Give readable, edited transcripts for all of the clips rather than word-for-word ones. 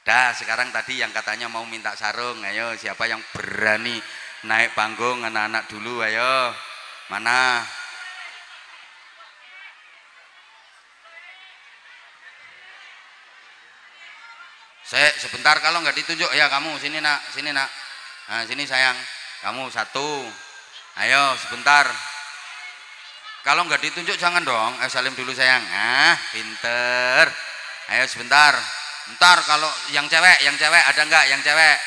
Dah, sekarang tadi yang katanya mau minta sarung, ayo siapa yang berani naik panggung, anak-anak dulu, ayo. Mana? Sebentar, kalau nggak ditunjuk ya kamu sini nak, sini nak. Nah, sini sayang, kamu satu. Ayo sebentar. Kalau nggak ditunjuk jangan dong. Salim dulu sayang. Ah, pinter. Ayo sebentar. Ntar kalau yang cewek ada nggak yang cewek?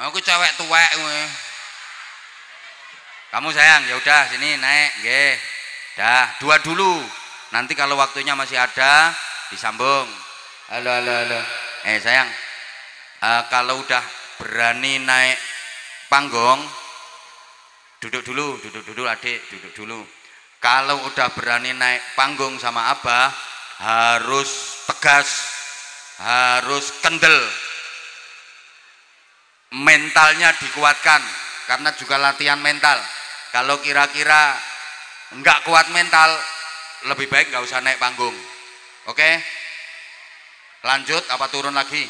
Aku cewek tuwek gue. Kamu sayang, ya udah sini naik, nggih. Dah, dua dulu. Nanti kalau waktunya masih ada disambung. Halo halo halo. Sayang, kalau udah berani naik panggung, duduk dulu adik, duduk dulu. Kalau udah berani naik panggung sama abah, harus tegas, harus kendel, mentalnya dikuatkan, karena juga latihan mental. Kalau kira-kira nggak kuat mental, lebih baik nggak usah naik panggung. Oke? Lanjut apa turun lagi?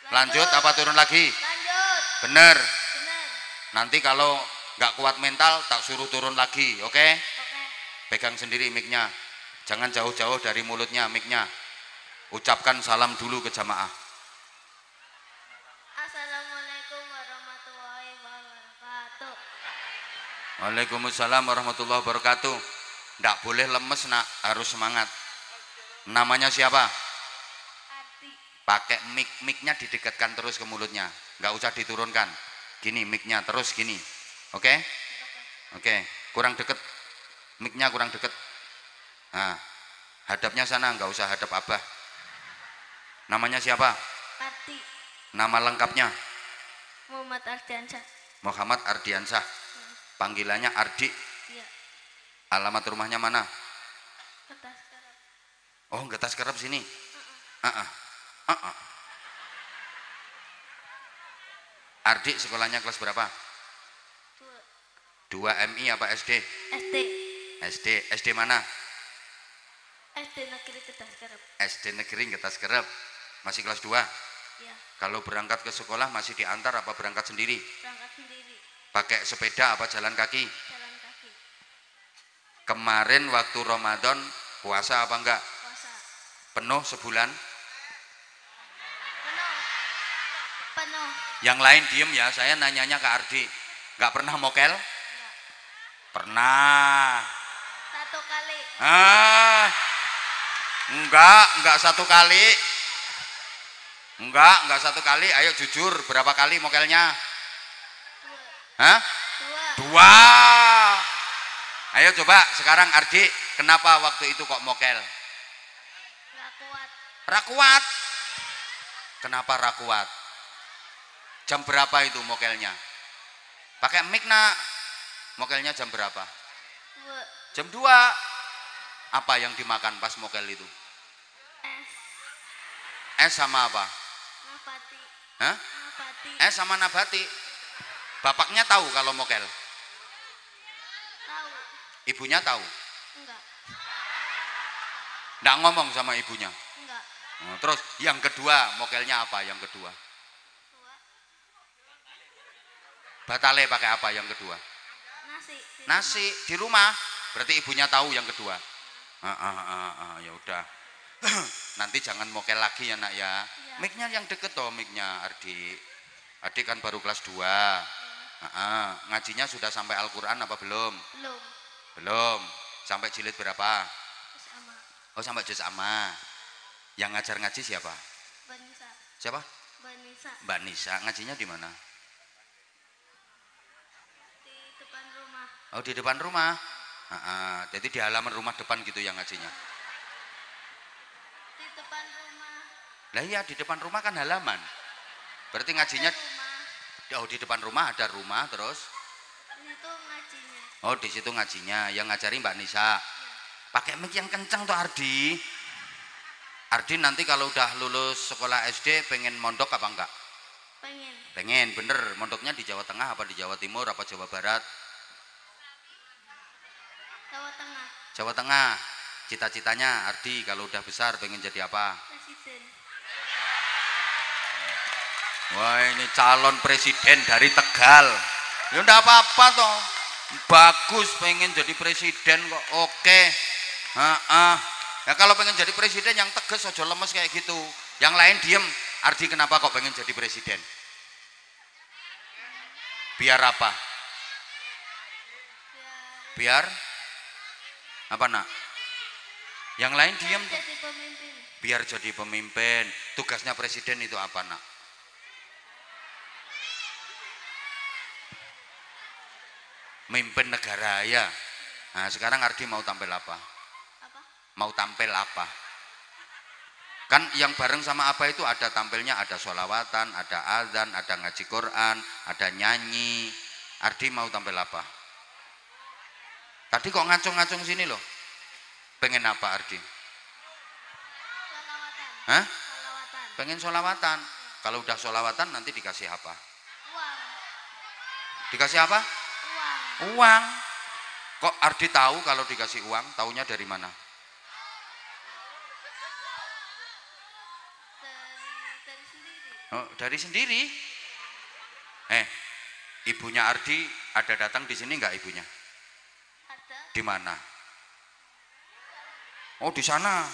Lanjut apa turun lagi? Lanjut. Bener. Nanti kalau nggak kuat mental tak suruh turun lagi, oke? Pegang sendiri mic-nya, jangan jauh-jauh dari mulutnya mic-nya. Ucapkan salam dulu ke jamaah. Assalamualaikum warahmatullahi wabarakatuh. Waalaikumsalam warahmatullahi wabarakatuh. Nggak boleh lemes nak, harus semangat. Namanya siapa? Arti. Pakai mic-nya didekatkan terus ke mulutnya, nggak usah diturunkan. Gini mic-nya terus gini, oke? Oke, kurang deket, mic-nya kurang deket. Nah, hadapnya sana, nggak usah hadap abah. Namanya siapa? Arti. Nama lengkapnya? Muhammad Ardiansyah. Muhammad Ardiansyah. Panggilannya Ardi. Iya. Alamat rumahnya mana? Kertas kerap. Oh, Getas Kerep sini. Ardi sekolahnya kelas berapa? 2 MI apa SD? SD. SD mana? SD Negeri Kertas Kerap. SD Negeri Getas Kerep. Masih kelas 2? Iya. Kalau berangkat ke sekolah masih diantar apa berangkat sendiri? Berangkat sendiri. Pakai sepeda apa jalan kaki? Jalan kaki. Kemarin waktu Ramadan puasa apa enggak? Puasa. Penuh sebulan? Penuh. Penuh. Yang lain diem ya, saya nanyanya ke Ardi. Enggak pernah mokel? Enggak. Pernah. 1 kali. Enggak 1 kali. Enggak 1 kali. Ayo jujur, berapa kali mokelnya? 2. Hah? 2. 2. Ayo coba sekarang Ardi, kenapa waktu itu kok mokel? Enggak kuat. Rakuat. Kenapa rakuat? Jam berapa itu mokelnya? Pakai mic nak. Mokelnya jam berapa? 2. Jam 2. Apa yang dimakan pas mokel itu? Es sama apa? Nabati. Hah? Nabati. Es sama nabati. Bapaknya tahu kalau mokel? Tahu. Ibunya tahu? Enggak. Nggak ngomong sama ibunya? Enggak. Terus yang kedua, mokelnya apa yang kedua? 2. Batale pakai apa yang kedua? Nasi. Nasi di rumah. Berarti ibunya tahu yang kedua. Ya udah. Nanti jangan mokel lagi ya nak ya. Iya. Mic-nya yang deket toh mic-nya Ardi. Adik kan baru kelas 2. Ngajinya sudah sampai Al-Quran apa belum? Belum. Belum. Sampai jilid berapa? Sama. Oh sampai juz amma. Yang ngajar ngaji siapa? Banisa. Siapa? Banisa. Mbak Nisa. Ngajinya di mana? Di depan rumah. Oh di depan rumah. Jadi di halaman rumah depan gitu yang ngajinya. Di depan rumah. Lah iya di depan rumah kan halaman. Berarti ngajinya Rumah. di depan rumah ada rumah terus. Itu ngajinya. Oh di situ ngajinya. Yang ngajari Mbak Nisa. Pakai mic yang kencang tuh Ardi. Ardi nanti kalau udah lulus sekolah SD pengen mondok apa enggak? Pengen. Pengen, bener. Mondoknya di Jawa Tengah apa di Jawa Timur apa Jawa Barat? Jawa Tengah. Jawa Tengah. cita-citanya Ardi kalau udah besar pengen jadi apa? Presiden. Wah, ini calon presiden dari Tegal. Ya ndak apa-apa toh. Bagus pengen jadi presiden kok. Oke. Ya kalau pengen jadi presiden yang tegas, aja lemes kayak gitu. Yang lain diem. Ardi kenapa kok pengen jadi presiden? Biar apa? Biar apa nak? Yang lain diem. Jadi pemimpin. Biar jadi pemimpin. Tugasnya presiden itu apa nak? Mimpin negara ya. Nah sekarang Ardi mau tampil apa? Apa? Mau tampil apa? Kan yang bareng sama apa itu ada tampilnya, ada sholawatan, ada azan, ada ngaji Quran, ada nyanyi. Ardi mau tampil apa? Tadi kok ngacung-ngacung sini loh. Pengen apa Ardi? Sholawatan. Hah? Sholawatan. Pengen sholawatan. Kalau udah sholawatan nanti dikasih apa? Uang. Dikasih apa? Uang. Uang. Kok Ardi tahu kalau dikasih uang? Taunya dari mana? Dari sendiri. Oh, dari sendiri. Ibunya Ardi ada datang di sini nggak ibunya? Ada. Di mana? Oh di sana. Ya.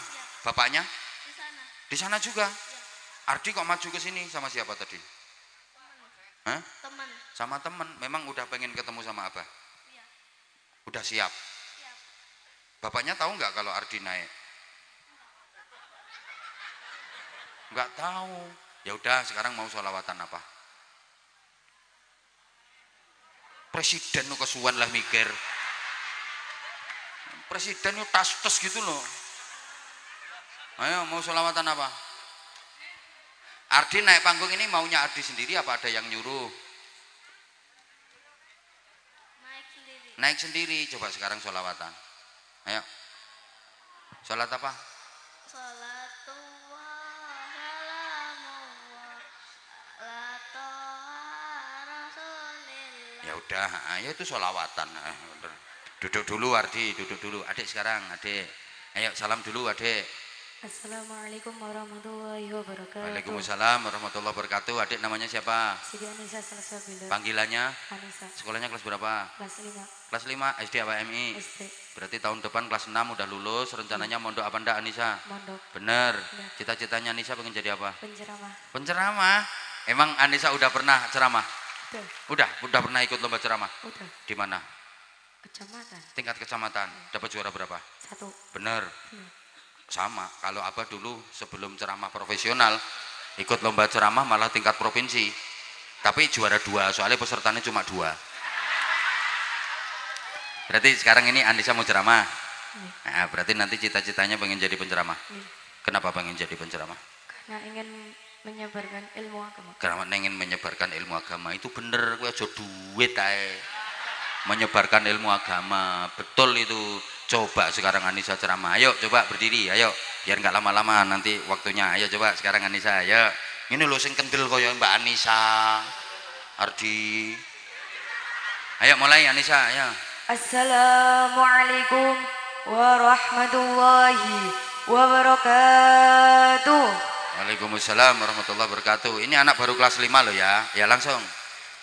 Bapaknya? Di sana. Di sana juga. Ya. Ardi kok maju ke sini sama siapa tadi? Teman. Hah? Teman. Sama temen. Memang udah pengen ketemu sama Abah? Iya. Udah siap. Siap. Bapaknya tahu nggak kalau Ardi naik? Nggak tahu. Ya udah sekarang mau sholawatan apa? Presiden nu kesuwan lah mikir. Presiden nu tas-tas gitu loh. Ayo mau sholawatan apa? Ardi naik panggung ini maunya Ardi sendiri apa ada yang nyuruh? Naik sendiri. Naik sendiri. Coba sekarang sholawatan. Ayo. Sholat apa? Ya udah, ayo itu sholawatan. Duduk dulu Ardi, duduk dulu. Adik sekarang, adik. Ayo salam dulu adik. Assalamualaikum warahmatullahi wabarakatuh. Waalaikumsalam warahmatullahi wabarakatuh. Adik namanya siapa? Siti Anissa Salsabila. Panggilannya? Anissa. Sekolahnya kelas berapa? Kelas 5. Kelas 5 SD apa MI? SD. Berarti tahun depan kelas 6 udah lulus. Rencananya mondok apa ndak Anissa? Mondok. Bener. Ya. Cita-citanya Anissa pengen jadi apa? Penceramah. Penceramah. Emang Anissa udah pernah ceramah? Udah. Udah pernah ikut lomba ceramah? Udah. Di mana? Kecamatan. Tingkat kecamatan. Dapat juara berapa? 1. Bener. Ya. Sama. Kalau Abah dulu sebelum ceramah profesional ikut lomba ceramah malah tingkat provinsi. Tapi juara 2. Soalnya pesertanya cuma 2. Berarti sekarang ini Anissa mau ceramah. Ya. Nah, berarti nanti cita-citanya pengen jadi penceramah. Ya. Kenapa pengen jadi penceramah? Karena ingin menyebarkan ilmu agama. Karena ingin menyebarkan ilmu agama. Itu bener, gue aja duit ae. Menyebarkan ilmu agama, betul itu. Coba sekarang Anissa ceramah. Ayo coba berdiri, ayo. Biar nggak lama-lama nanti waktunya. Ayo coba sekarang Anissa, ayo. Ini lo sing kendel kaya Mbak Anissa. Ardi. Ayo mulai Anissa, ayo. Assalamualaikum warahmatullahi wabarakatuh. Waalaikumsalam warahmatullahi wabarakatuh. Ini anak baru kelas 5 loh ya. Ya langsung.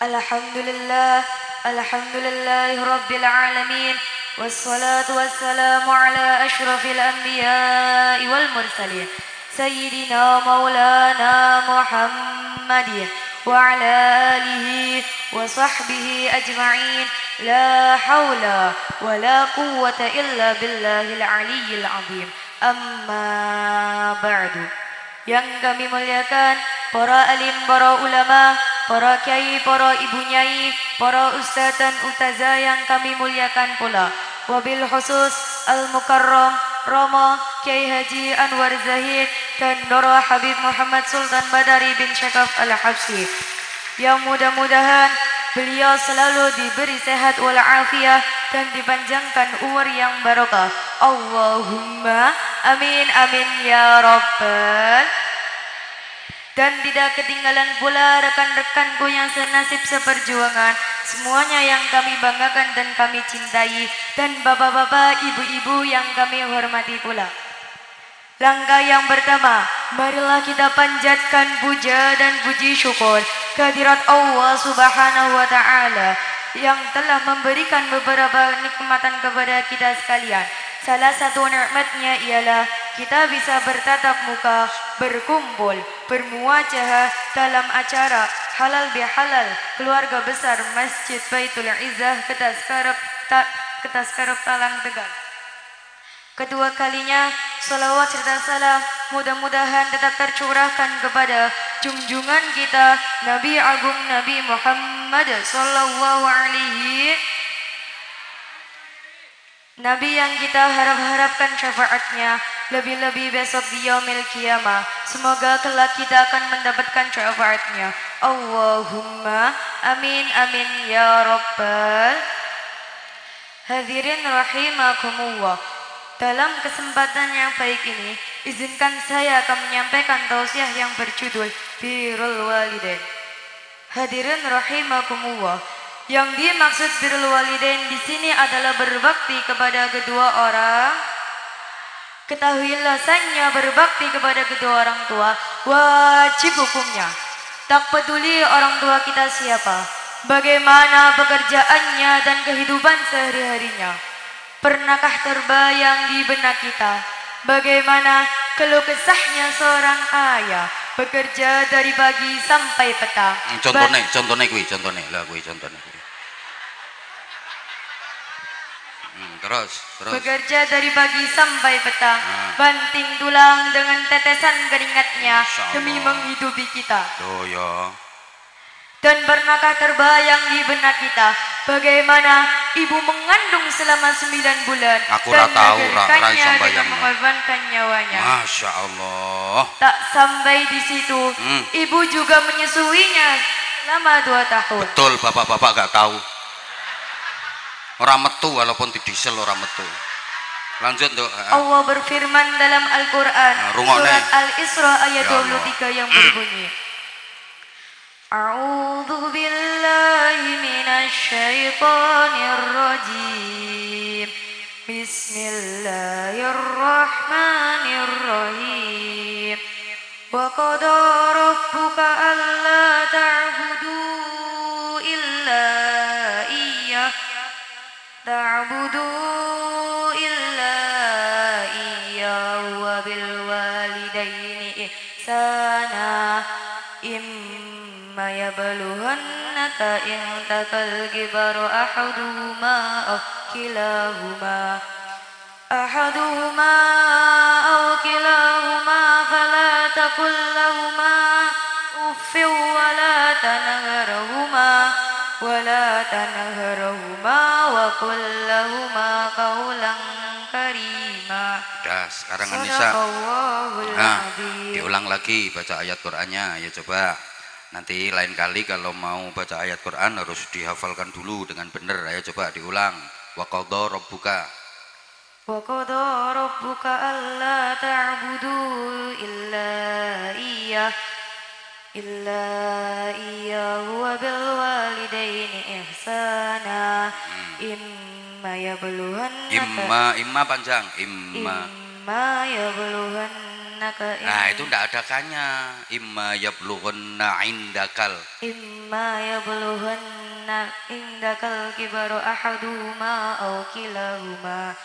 Alhamdulillah, alhamdulillahi rabbil alamin. Wassalatu wassalamu ala ashrafil anbiya'i wal mursalin. Sayyidina maulana Muhammadin wa ala alihi wa sahbihi ajma'in. La hawla wa la quwwata illa billahil aliyyil azim. Amma ba'du. Yang kami muliakan para alim, para ulama, para kiai, para ibu nyai, para ustaz dan ustazah yang kami muliakan pula. Wabil khusus Al-Mukarram Rama Kiai Haji Anwar Zahid dan Dora Habib Muhammad Sultan Badari bin Syakaf Al-Habsyi, yang mudah-mudahan beliau selalu diberi sehat walafiat dan dipanjangkan umur yang barokah. Allahumma amin amin ya rabbal. Dan tidak ketinggalan pula rekan-rekanku yang senasib seperjuangan, semuanya yang kami banggakan dan kami cintai, dan bapak-bapak, ibu-ibu yang kami hormati pula. Langkah yang pertama, marilah kita panjatkan puja dan puji syukur kehadirat Allah Subhanahu wa Ta'ala yang telah memberikan beberapa nikmatan kepada kita sekalian. Salah satu nikmatnya ialah kita bisa bertatap muka, berkumpul, bermuajahah dalam acara halal bihalal keluarga besar Masjid Baitul Izzah Ketaskarap Talang Tegal. Kedua kalinya, salawat serta salam mudah-mudahan tetap tercurahkan kepada junjungan kita Nabi Agung Nabi Muhammad sallallahu alaihi Nabi yang kita harapkan syafaatnya lebih-lebih besok di yaumil qiyamah. Semoga kelak kita akan mendapatkan syafaatnya. Allahumma amin amin ya rabbal. Hadirin rahimakumullah. Dalam kesempatan yang baik ini, izinkan saya akan menyampaikan tausiah yang berjudul Birrul Walidain. Hadirin rahimakumullah. Yang dimaksud birrul walidain di sini adalah berbakti kepada kedua orang. Ketahuilah sanya berbakti kepada kedua orang tua wajib hukumnya. Tak peduli orang tua kita siapa, bagaimana pekerjaannya dan kehidupan sehari-harinya. Pernahkah terbayang di benak kita bagaimana keluh kesahnya seorang ayah bekerja dari pagi sampai petang? Contohnya kuwi. Terus. Bekerja dari pagi sampai petang, banting tulang dengan tetesan keringatnya demi menghidupi kita. Oh ya. Dan pernahkah terbayang di benak kita bagaimana ibu mengandung selama 9 bulan Aku dan tahu melahirkannya dengan mengorbankan nyawanya. Masya Allah. Tak sampai di situ, ibu juga menyusuinya selama 2 tahun. Betul, bapak-bapak gak tahu. Orang metu walaupun di diesel orang metu. Lanjut Dok. Allah berfirman dalam Al-Quran surat Al-Isra ayat 23 yang berbunyi, A'udzu billahi minasy syaithanir rajim. Bismillahirrahmanirrahim. Wa qada rabbuka alla ta'budu illa iyyah wa bil walidaini ihsana imma yablughanna indakal kibaru ahaduhuma aw kilahuma fala taqul lahumā uffin wala tanharhuma wa qul lahumā qawlan karīmā. Udah, sekarang Anissa. Diulang lagi baca ayat Qur'annya ya, coba. Nanti lain kali kalau mau baca ayat Qur'an harus dihafalkan dulu dengan benar. Ayo coba diulang. Wa qadha rabbuka. Wa qadha rabbuka alla ta'budu illa iyyahu wa bil walidaini ihsana imma panjang nah itu ndak ada kannya. Imma yablughanna indakal kibaru ahaduhuma aw kilahuma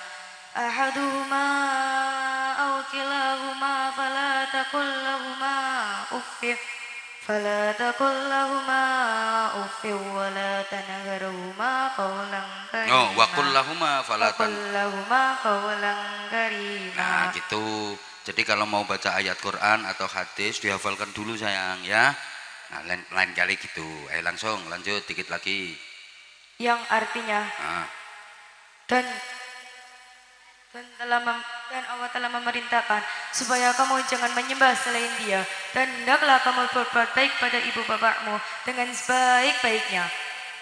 fala taqul lahumā uffin wala tanharhumā qawlan karīmā. Wa qul lahumā qawlan karīmā. Nah gitu. Jadi kalau mau baca ayat Quran atau hadis dihafalkan dulu sayang ya. Nah lain kali gitu. Ayo langsung lanjut dikit lagi. Yang artinya dan Allah telah memerintahkan supaya kamu jangan menyembah selain Dia, dan hendaklah kamu berbuat baik pada ibu bapakmu dengan sebaik-baiknya.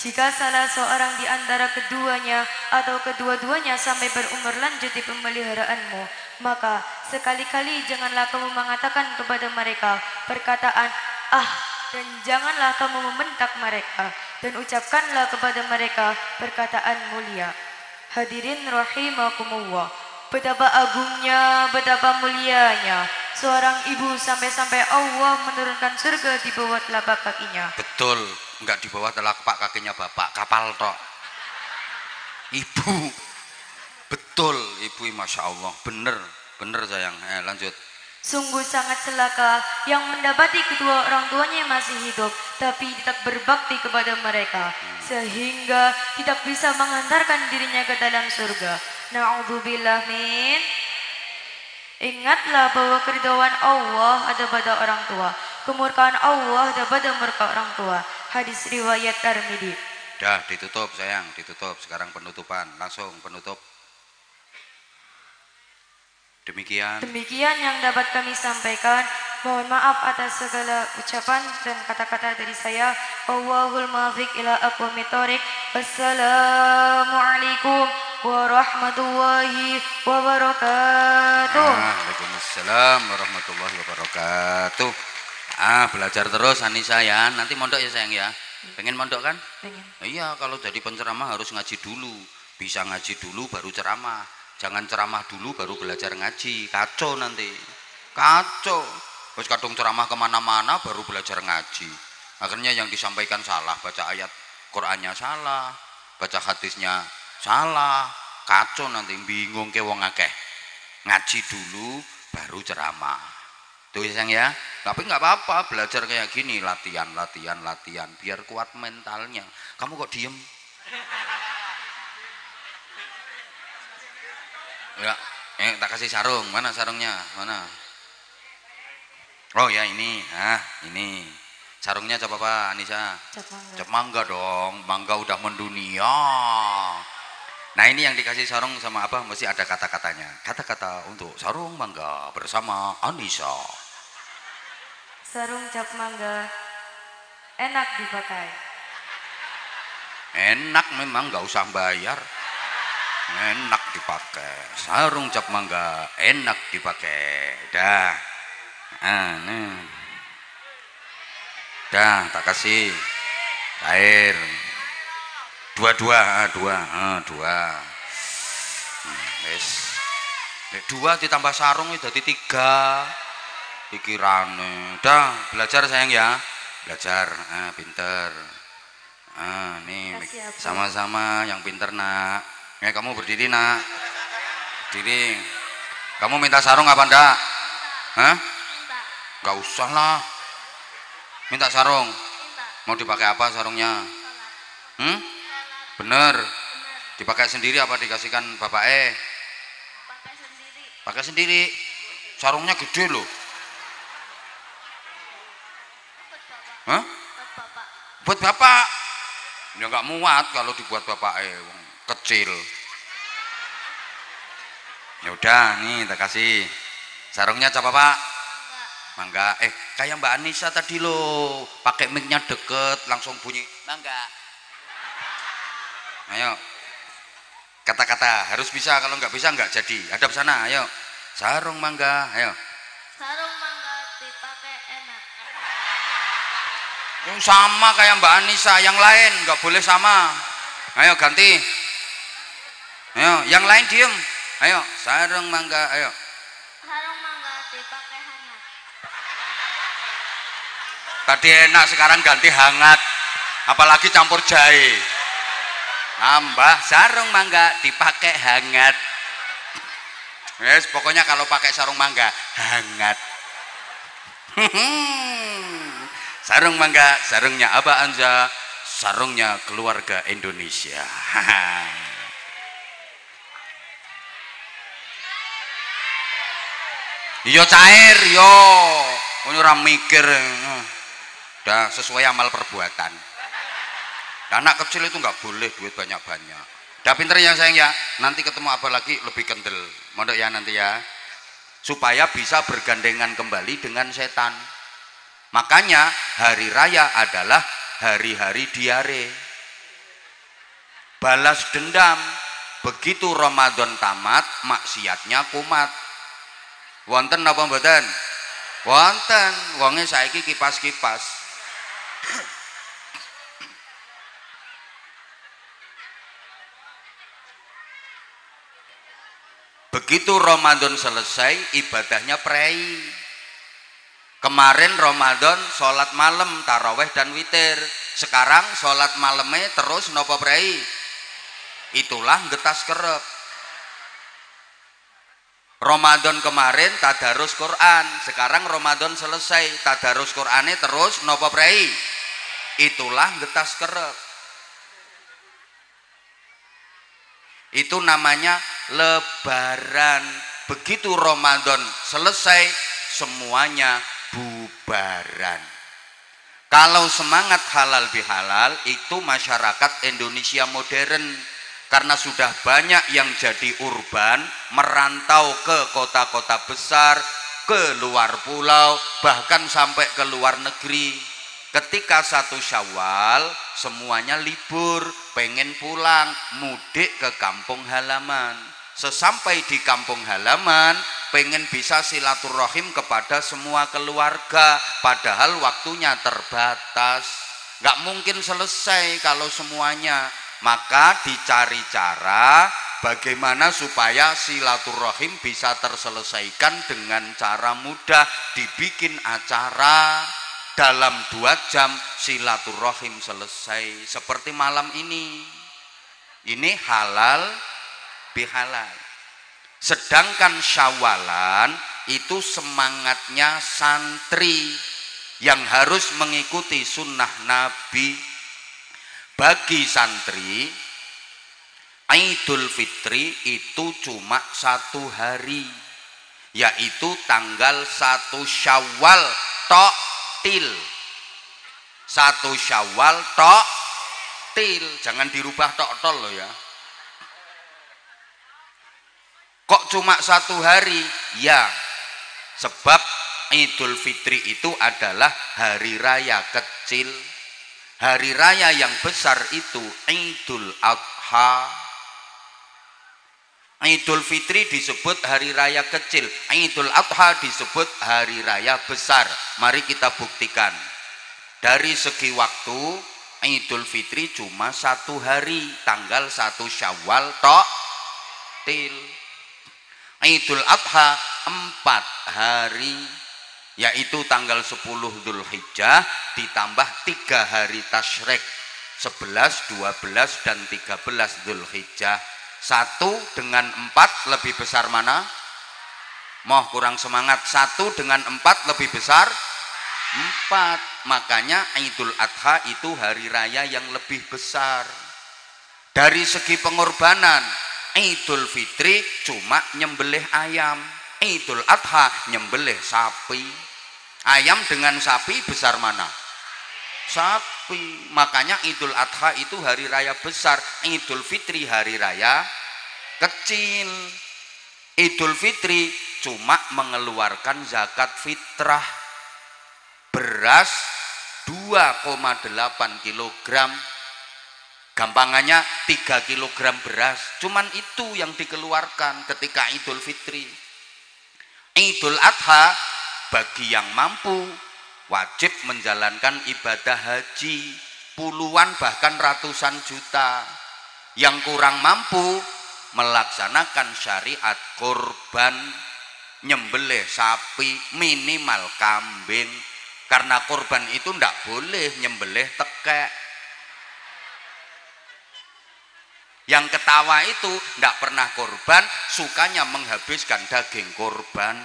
Jika salah seorang di antara keduanya atau kedua-duanya sampai berumur lanjut di pemeliharaanmu, Maka sekali-kali janganlah kamu mengatakan kepada mereka perkataan ah, dan janganlah kamu membentak mereka, dan ucapkanlah kepada mereka perkataan mulia. Hadirin rahimakumullah, betapa agungnya, betapa mulianya seorang ibu sampai-sampai Allah menurunkan surga di bawah telapak kakinya. Betul, enggak di bawah telapak kakinya bapak, kapal tok. Ibu, betul ibu, masya Allah, bener sayang. Lanjut. Sungguh sangat celaka yang mendapati kedua orang tuanya yang masih hidup tapi tidak berbakti kepada mereka sehingga tidak bisa mengantarkan dirinya ke dalam surga. Na'udzubillah min. Ingatlah bahwa keridhaan Allah ada pada orang tua, kemurkaan Allah ada pada murka orang tua. Hadis riwayat Tirmidzi. Dah ditutup sayang, ditutup. Sekarang penutupan, langsung penutup. Demikian yang dapat kami sampaikan. Mohon maaf atas segala ucapan dan kata-kata dari saya. Wallahul muwaffiq ila aqwamit thoriq. Wassalamualaikum warahmatullahi wabarakatuh. Waalaikumsalam warahmatullahi wabarakatuh. Belajar terus Anissa ya. Nanti mondok ya sayang ya. Pengen mondok kan? Pengen. Iya, kalau jadi penceramah harus ngaji dulu. Bisa ngaji dulu baru ceramah. Jangan ceramah dulu baru belajar ngaji, kacau nanti, kacau. Terus kadung ceramah kemana-mana baru belajar ngaji. Akhirnya yang disampaikan salah, baca ayat Qur'annya salah, baca hadisnya salah, kacau nanti, bingung ke wong akeh. Ngaji dulu baru ceramah. Tuh ya sayang ya. Tapi nggak apa-apa, belajar kayak gini, latihan, biar kuat mentalnya. Kamu kok diem? Ya, tak kasih sarung. Mana sarungnya? Mana? Oh ya ini. Ini. Sarungnya cap apa, Anissa? Cap mangga dong. Mangga udah mendunia. Nah, ini yang dikasih sarung sama apa? Mesti ada kata-katanya. Kata-kata untuk sarung mangga bersama Anissa. Sarung cap mangga enak dipakai. Enak memang, nggak usah bayar. Enak dipakai, sarung cap mangga enak dipakai. Dah, nih, dah tak kasih air. Dua. Dua ditambah sarung itu jadi 3. Pikirane. Dah belajar sayang ya, belajar. Pinter. Nih sama-sama yang pinter nak. Kamu berdiri nak, berdiri. Kamu minta sarung apa ndak? Hah? Gak usah lah. Minta sarung. Mau dipakai apa sarungnya? Bener. Dipakai sendiri apa dikasihkan bapak? Pakai sendiri. Sarungnya gede loh. Hah? Buat bapak. Ya nggak muat kalau dibuat bapak kecil. Ya udah nih tak kasih sarungnya cap apa? Mangga. Kayak Mbak Anissa tadi loh, pakai mic-nya deket langsung bunyi mangga. Ayo kata-kata harus bisa, kalau nggak bisa nggak jadi. Hadap sana, ayo sarung mangga, ayo. Sarung mangga dipakai enak. Sama kayak Mbak Anissa, yang lain nggak boleh sama. Ayo ganti. Ayo, yang lain diem. Ayo, sarung mangga, ayo. Sarung mangga dipakai hangat. Tadi enak, sekarang ganti hangat. Apalagi campur jahe. Nambah sarung mangga dipakai hangat. Yes, pokoknya kalau pakai sarung mangga hangat. Sarung mangga, sarungnya Abah Anza, sarungnya keluarga Indonesia. Yo cair yo, ora mikir, udah sesuai amal perbuatan. Anak kecil itu nggak boleh duit banyak-banyak. Udah pinter ya sayang ya. Nanti ketemu apa lagi lebih kendel, mondok ya nanti ya. Supaya bisa bergandengan kembali dengan setan. Makanya hari raya adalah hari-hari diare. Balas dendam. Begitu Ramadan tamat, maksiatnya kumat. Wonten napa mboten? Wonten. Wonge saiki kipas-kipas. Begitu Ramadan selesai, ibadahnya prei. Kemarin Ramadan sholat malam, taraweh dan witir. Sekarang sholat malamnya terus nopo prei. Itulah getas kerep. Ramadan kemarin tadarus Quran, sekarang Ramadan selesai, tadarus Qurane terus nopo prei. Itulah getas kerep. Itu namanya lebaran. Begitu Ramadan selesai, semuanya bubaran. Kalau semangat halal bihalal itu masyarakat Indonesia modern, karena sudah banyak yang jadi urban, merantau ke kota-kota besar, ke luar pulau, bahkan sampai ke luar negeri. Ketika 1 Syawal semuanya libur, pengen pulang, mudik ke kampung halaman. Sesampai di kampung halaman, pengen bisa silaturahim kepada semua keluarga, padahal waktunya terbatas, nggak mungkin selesai kalau semuanya. Maka dicari cara bagaimana supaya silaturahim bisa terselesaikan dengan cara mudah, dibikin acara. Dalam 2 jam silaturahim selesai. Seperti malam ini. Ini halal bihalal. Sedangkan Syawalan itu semangatnya santri yang harus mengikuti sunnah Nabi. Bagi santri, Idul Fitri itu cuma 1 hari, yaitu tanggal 1 Syawal tok til. 1 Syawal tok til, jangan dirubah tok tol loh ya. Kok cuma 1 hari? Ya, sebab Idul Fitri itu adalah hari raya kecil. Hari raya yang besar itu Idul Adha. Idul Fitri disebut hari raya kecil, Idul Adha disebut hari raya besar. Mari kita buktikan. Dari segi waktu, Idul Fitri cuma 1 hari, tanggal 1 Syawal tok til. Idul Adha 4 hari, yaitu tanggal 10 Dzulhijjah ditambah 3 hari tasyrik, 11, 12 dan 13 Dzulhijjah. 1 dengan 4 lebih besar mana? Moh kurang semangat. 1 dengan 4 lebih besar 4. Makanya Idul Adha itu hari raya yang lebih besar. Dari segi pengorbanan, Idul Fitri cuma nyembelih ayam, Idul Adha nyembelih sapi. Ayam dengan sapi besar mana? Sapi. Makanya Idul Adha itu hari raya besar, Idul Fitri hari raya kecil. Idul Fitri cuma mengeluarkan zakat fitrah, beras 2,8 kilogram. Gampangannya 3 kilogram beras, cuman itu yang dikeluarkan ketika Idul Fitri. Idul Adha bagi yang mampu wajib menjalankan ibadah haji puluhan bahkan ratusan juta. Yang kurang mampu melaksanakan syariat kurban, nyembelih sapi, minimal kambing, karena kurban itu ndak boleh nyembelih tekek. Yang ketawa itu ndak pernah kurban, sukanya menghabiskan daging kurban.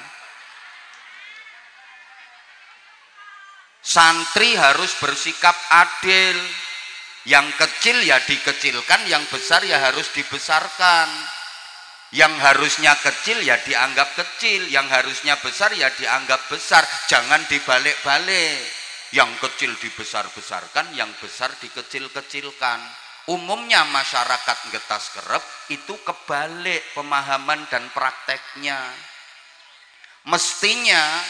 Santri harus bersikap adil. Yang kecil ya dikecilkan, yang besar ya harus dibesarkan. Yang harusnya kecil ya dianggap kecil, yang harusnya besar ya dianggap besar. Jangan dibalik-balik. Yang kecil dibesar-besarkan, yang besar dikecil-kecilkan. Umumnya masyarakat Getas Kerep itu kebalik pemahaman dan prakteknya. Mestinya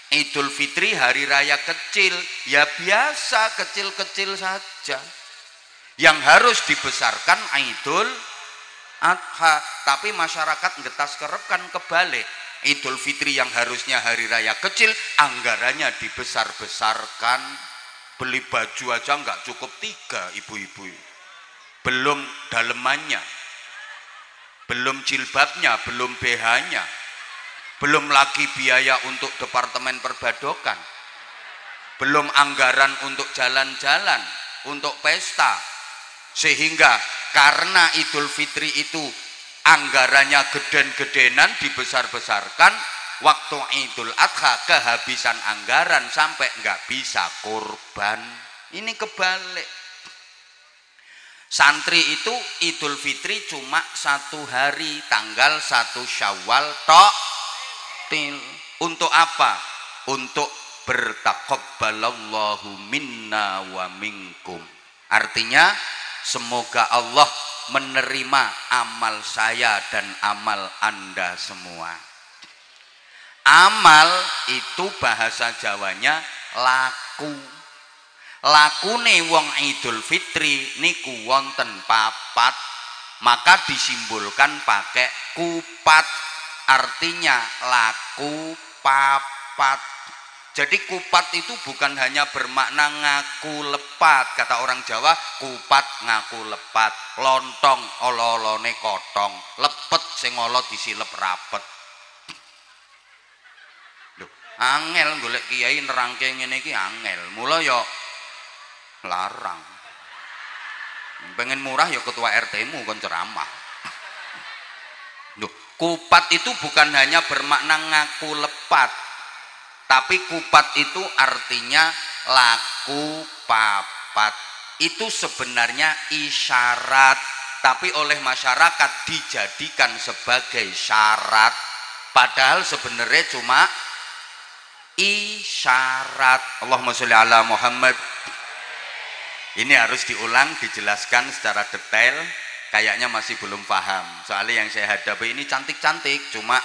Idul Fitri hari raya kecil, ya biasa kecil-kecil saja. Yang harus dibesarkan Idul Adha. Tapi masyarakat Getas Kerep kan kebalik. Idul Fitri yang harusnya hari raya kecil, anggarannya dibesar-besarkan. Beli baju aja nggak cukup 3 ibu-ibu. Belum dalemannya, belum jilbabnya, belum BH-nya, belum lagi biaya untuk departemen perbadokan, belum anggaran untuk jalan-jalan, untuk pesta. Sehingga karena Idul Fitri itu anggarannya geden-gedenan, dibesar-besarkan, waktu Idul Adha kehabisan anggaran sampai nggak bisa kurban. Ini kebalik. Santri itu Idul Fitri cuma 1 hari, tanggal 1 Syawal tok. Untuk apa? Untuk bertakabbalallahu minna wa minkum. Artinya semoga Allah menerima amal saya dan amal Anda semua. Amal itu bahasa Jawanya laku. Lakune wong Idul Fitri niku wonten 4, maka disimbolkan pakai kupat. Artinya laku 4. Jadi kupat itu bukan hanya bermakna ngaku lepat. Kata orang Jawa, kupat ngaku lepat. Lontong olo-olone kotong, lepet sing olo disilep rapet. Loh, angel golek kiai nerangke ngene iki angel. Mula ya larang. Pengen murah ya ketua RT-mu kon ceramah. Loh, kupat itu bukan hanya bermakna ngaku lepat, tapi kupat itu artinya laku 4. Itu sebenarnya isyarat, tapi oleh masyarakat dijadikan sebagai syarat, padahal sebenarnya cuma isyarat. Allahumma sholli ala Muhammad. Ini harus diulang, dijelaskan secara detail. Kayaknya masih belum paham. Soalnya yang saya hadapi ini cantik-cantik, cuma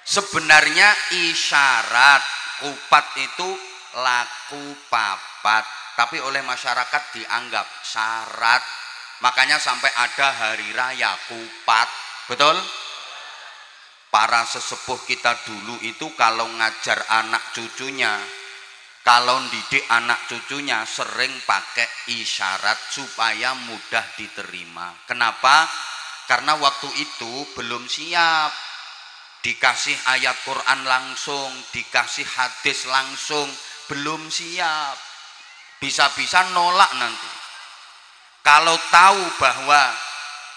sebenarnya isyarat. Kupat itu laku 4, tapi oleh masyarakat dianggap syarat. Makanya sampai ada hari raya kupat. Betul? Para sesepuh kita dulu itu kalau ngajar anak cucunya, kalau didik anak cucunya sering pakai isyarat supaya mudah diterima. Kenapa? Karena waktu itu belum siap. Dikasih ayat Quran langsung, dikasih hadis langsung, belum siap. Bisa-bisa nolak nanti. Kalau tahu bahwa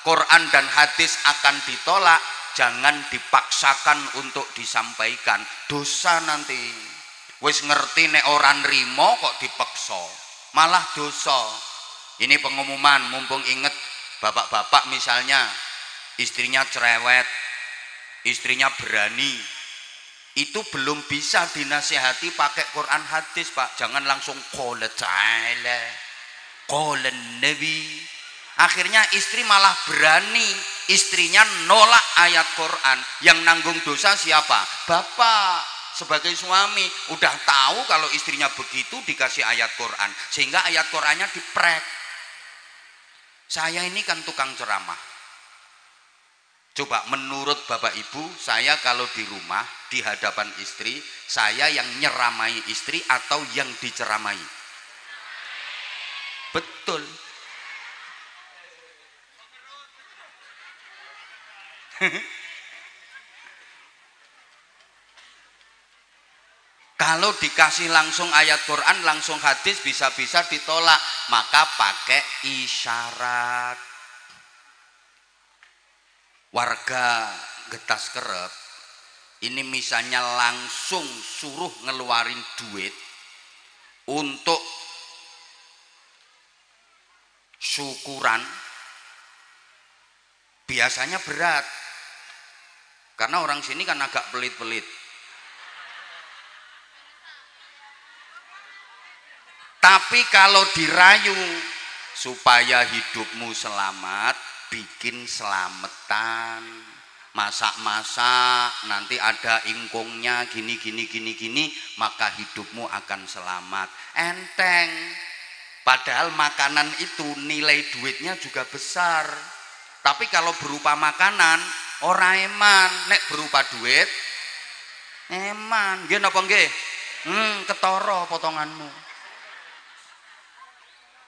Quran dan hadis akan ditolak, jangan dipaksakan untuk disampaikan, dosa nanti. Wis ngerti nek ora nrimo kok dipaksa, malah dosa. Ini pengumuman, mumpung inget bapak-bapak misalnya istrinya cerewet, istrinya berani, itu belum bisa dinasihati pakai Quran hadis, Pak. Jangan langsung qala ta'ala, qala nabi. Akhirnya istri malah berani, istrinya nolak ayat Quran. Yang nanggung dosa siapa? Bapak sebagai suami udah tahu kalau istrinya begitu, dikasih ayat Quran, sehingga ayat Qurannya diprek. Saya ini kan tukang ceramah. Coba menurut Bapak Ibu, saya kalau di rumah di hadapan istri, saya yang nyeramai istri atau yang diceramai? Betul. Kalau dikasih langsung ayat Quran, langsung hadis, bisa-bisa ditolak. Maka pakai isyarat. Warga Getas Kerep ini misalnya langsung suruh ngeluarin duit untuk syukuran, biasanya berat. Karena orang sini kan agak pelit-pelit. Tapi kalau dirayu supaya hidupmu selamat, bikin selamatan, masak-masak, nanti ada ingkungnya gini, maka hidupmu akan selamat. Enteng. Padahal makanan itu nilai duitnya juga besar. Tapi kalau berupa makanan ora eman, nek berupa duit eman. Nggih napa nggih? Ketara potonganmu.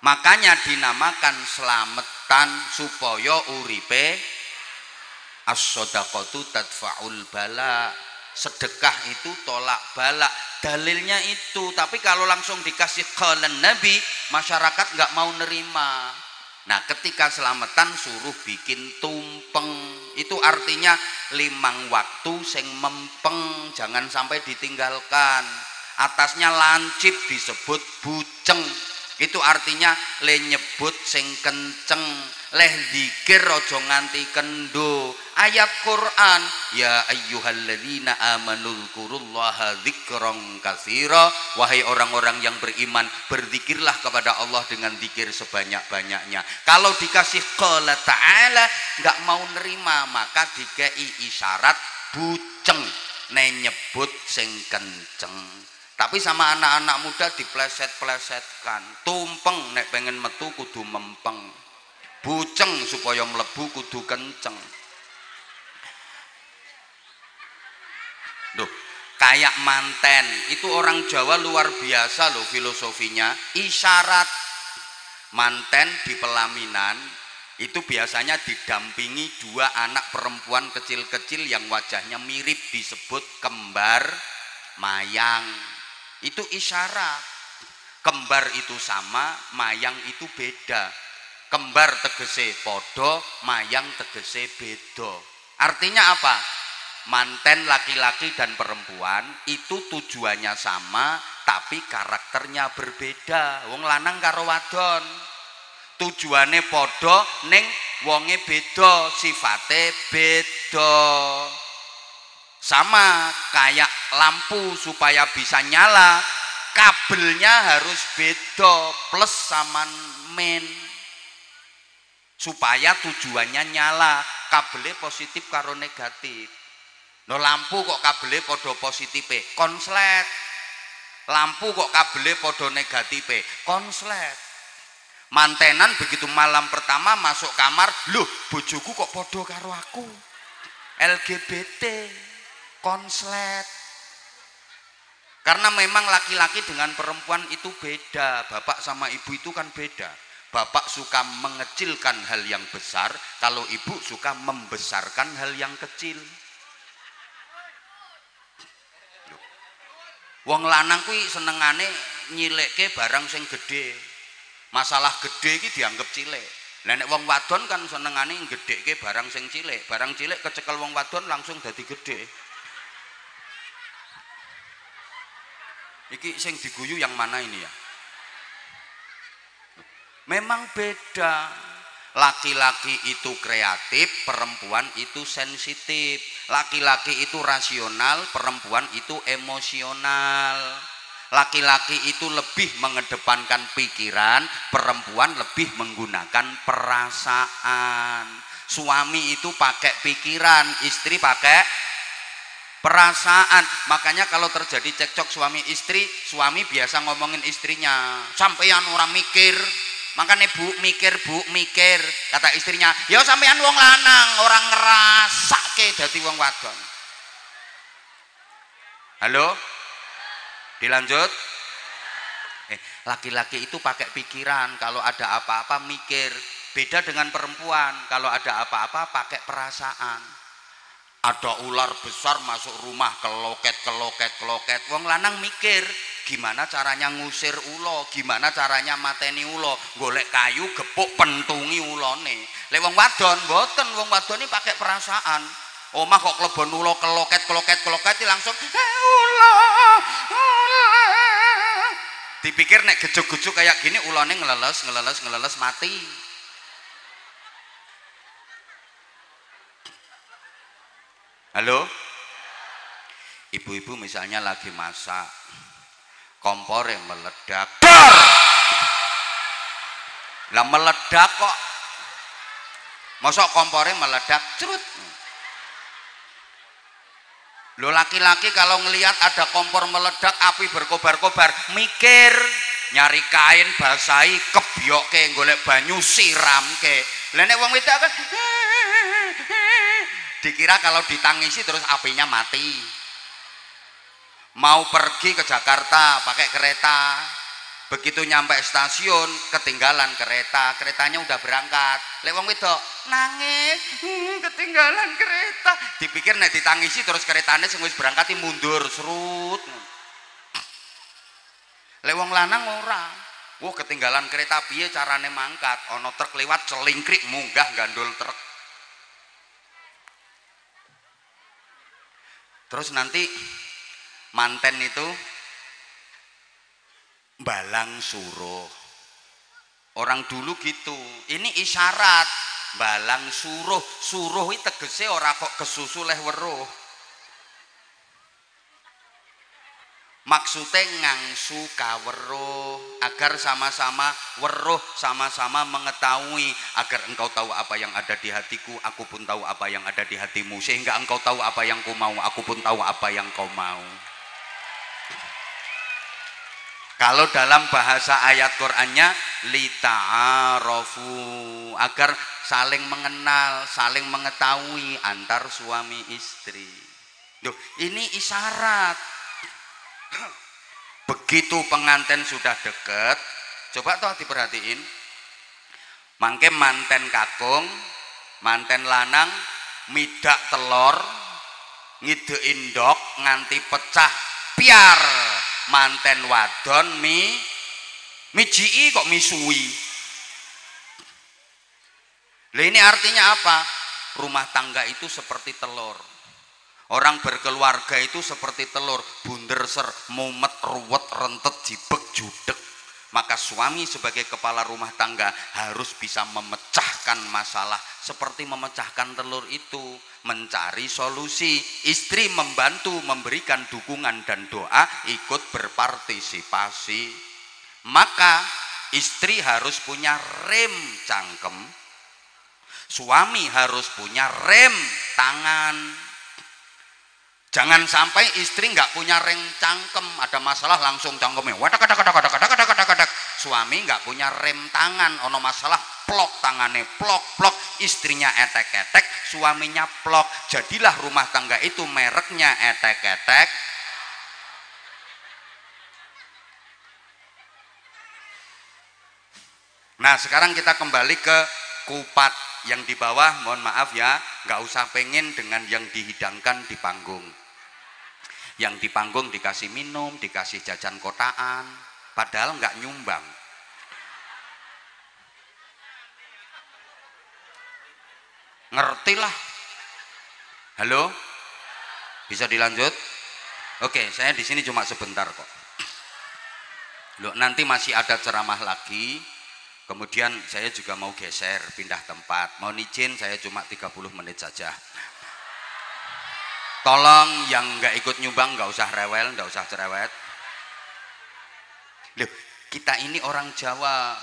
Makanya dinamakan selametan supaya uripe as-shadaqatu tadfa'ul bala. Sedekah itu tolak bala. Dalilnya itu. Tapi kalau langsung dikasih qalan Nabi, masyarakat nggak mau nerima. Nah, ketika selamatan suruh bikin tumpeng. Itu artinya 5 waktu sing mempeng, jangan sampai ditinggalkan. Atasnya lancip disebut buceng. Itu artinya le nyebut sing kenceng, leh dzikir aja nganti kendo. Ayat Quran, ya ayyuhalladzina amanu dzkurullaha dzikran katsira. Wahai orang-orang yang beriman, berzikirlah kepada Allah dengan zikir sebanyak-banyaknya. Kalau dikasih qala ta'ala enggak mau nerima, maka dikei isyarat buceng, ne nyebut sing kenceng. Tapi sama anak-anak muda dipleset-plesetkan. Tumpeng nek pengen metu kudu mempeng. Buceng supaya mlebu kudu kenceng. Duh, kayak manten. Itu orang Jawa luar biasa loh filosofinya. Isyarat manten di pelaminan itu biasanya didampingi 2 anak perempuan kecil-kecil yang wajahnya mirip, disebut kembar mayang. Itu isyarat. Kembar itu sama, mayang itu beda. Kembar tegese podo, mayang tegese bedo. Artinya apa? Manten laki-laki dan perempuan itu tujuannya sama, tapi karakternya berbeda. Wong lanang karo wadon tujuane podo, ning wonge beda, sifate beda. Sama kayak lampu supaya bisa nyala, kabelnya harus beda, plus sama min, supaya tujuannya nyala. Kabelnya positif karo negatif. No lampu kok kabelnya podo positif, konslet. Lampu kok kabelnya podo negatif, konslet. Mantenan begitu malam pertama masuk kamar, loh bojoku kok podo karo aku, LGBT, konslet. Karena memang laki-laki dengan perempuan itu beda. Bapak sama ibu itu kan beda. Bapak suka mengecilkan hal yang besar, kalau ibu suka membesarkan hal yang kecil. Wong lanang kuwi senengane nyilekke barang sing gede. Masalah gede iki dianggap cilik. Lah nek wong wadon kan senengane gedhekke barang sing cilik. Barang cilik kecekel wong wadon langsung dadi gede. Iki sing diguyu yang mana ini ya? Memang beda. Laki-laki itu kreatif, perempuan itu sensitif. Laki-laki itu rasional, perempuan itu emosional. Laki-laki itu lebih mengedepankan pikiran, perempuan lebih menggunakan perasaan. Suami itu pakai pikiran, istri pakai perasaan. Makanya kalau terjadi cekcok suami istri, suami biasa ngomongin istrinya, sampeyan orang mikir. Makanya bu mikir, kata istrinya, ya sampeyan wong lanang orang ngerasake dadi wong wadon. Halo, dilanjut. Laki-laki itu pakai pikiran, kalau ada apa-apa mikir. Beda dengan perempuan, kalau ada apa-apa pakai perasaan. Ada ular besar masuk rumah, keloket. Wong lanang mikir, gimana caranya ngusir ulo, gimana caranya mateni ulo, golek kayu gepuk pentungi ulone. Lek wong wadon mboten, wong wadon ini pakai perasaan. Omah kok klebon ulo keloket langsung ulo. Dipikir nek gejuk-gejuk kayak gini ulone ngeleles mati. Halo, ibu-ibu misalnya lagi masak, kompor yang meledak, lah meledak kok, mosok kompornya meledak, cerut. Lo laki-laki kalau ngelihat ada kompor meledak, api berkobar-kobar, mikir, nyari kain basahi kebyoke golek banyu siramke. Lah nek wong wedok kan dikira kalau ditangisi terus apinya mati. Mau pergi ke Jakarta pakai kereta, begitu nyampe stasiun ketinggalan kereta, keretanya udah berangkat. Lek wong wedok nangis, ketinggalan kereta. Dipikir nek ditangisi terus keretanya sing wis berangkat mundur serut. Lek wong lanang ora. Wah ketinggalan kereta piye carane mangkat? Ana truk lewat celingkrik munggah gandul truk. Terus nanti manten itu balang suruh. Orang dulu gitu. Ini isyarat balang suruh. Suruh itu tegese ora kok kesusu leh weruh. Maksudnya ngangsu kaweruh agar sama-sama weruh, sama-sama mengetahui, agar engkau tahu apa yang ada di hatiku, aku pun tahu apa yang ada di hatimu, sehingga engkau tahu apa yang ku mau, aku pun tahu apa yang kau mau. Kalau dalam bahasa ayat Qur'annya lita'arofu, agar saling mengenal, saling mengetahui antar suami istri. Duh, ini isyarat. Begitu pengantin sudah deket, coba toh diperhatiin, mangke manten kakung, manten lanang midak telur, ngidein ndok nganti pecah piar, manten wadon mijii kok misui. Lah ini artinya apa? Rumah tangga itu seperti telur. Orang berkeluarga itu seperti telur, bunder ser, mumet, ruwet, rentet, jibek, judek. Maka suami sebagai kepala rumah tangga harus bisa memecahkan masalah seperti memecahkan telur itu, mencari solusi. Istri membantu, memberikan dukungan dan doa, ikut berpartisipasi. Maka istri harus punya rem cangkem, suami harus punya rem tangan. Jangan sampai istri nggak punya rem cangkem, ada masalah langsung cangkemnya wadak. Suami nggak punya rem tangan, ono masalah plok tangannya plok, istrinya etek-etek, suaminya plok. Jadilah rumah tangga itu mereknya etek-etek. Nah sekarang kita kembali ke kupat yang di bawah. Mohon maaf ya, nggak usah pengen dengan yang dihidangkan di panggung. Yang di panggung dikasih minum, dikasih jajan kotaan, padahal nggak nyumbang. Ngertilah. Halo, bisa dilanjut? Oke, saya di sini cuma sebentar kok. Loh, nanti masih ada ceramah lagi. Kemudian saya juga mau geser, pindah tempat. Mohon izin, saya cuma 30 menit saja. Tolong yang nggak ikut nyumbang nggak usah rewel, nggak usah cerewet. Loh, kita ini orang Jawa,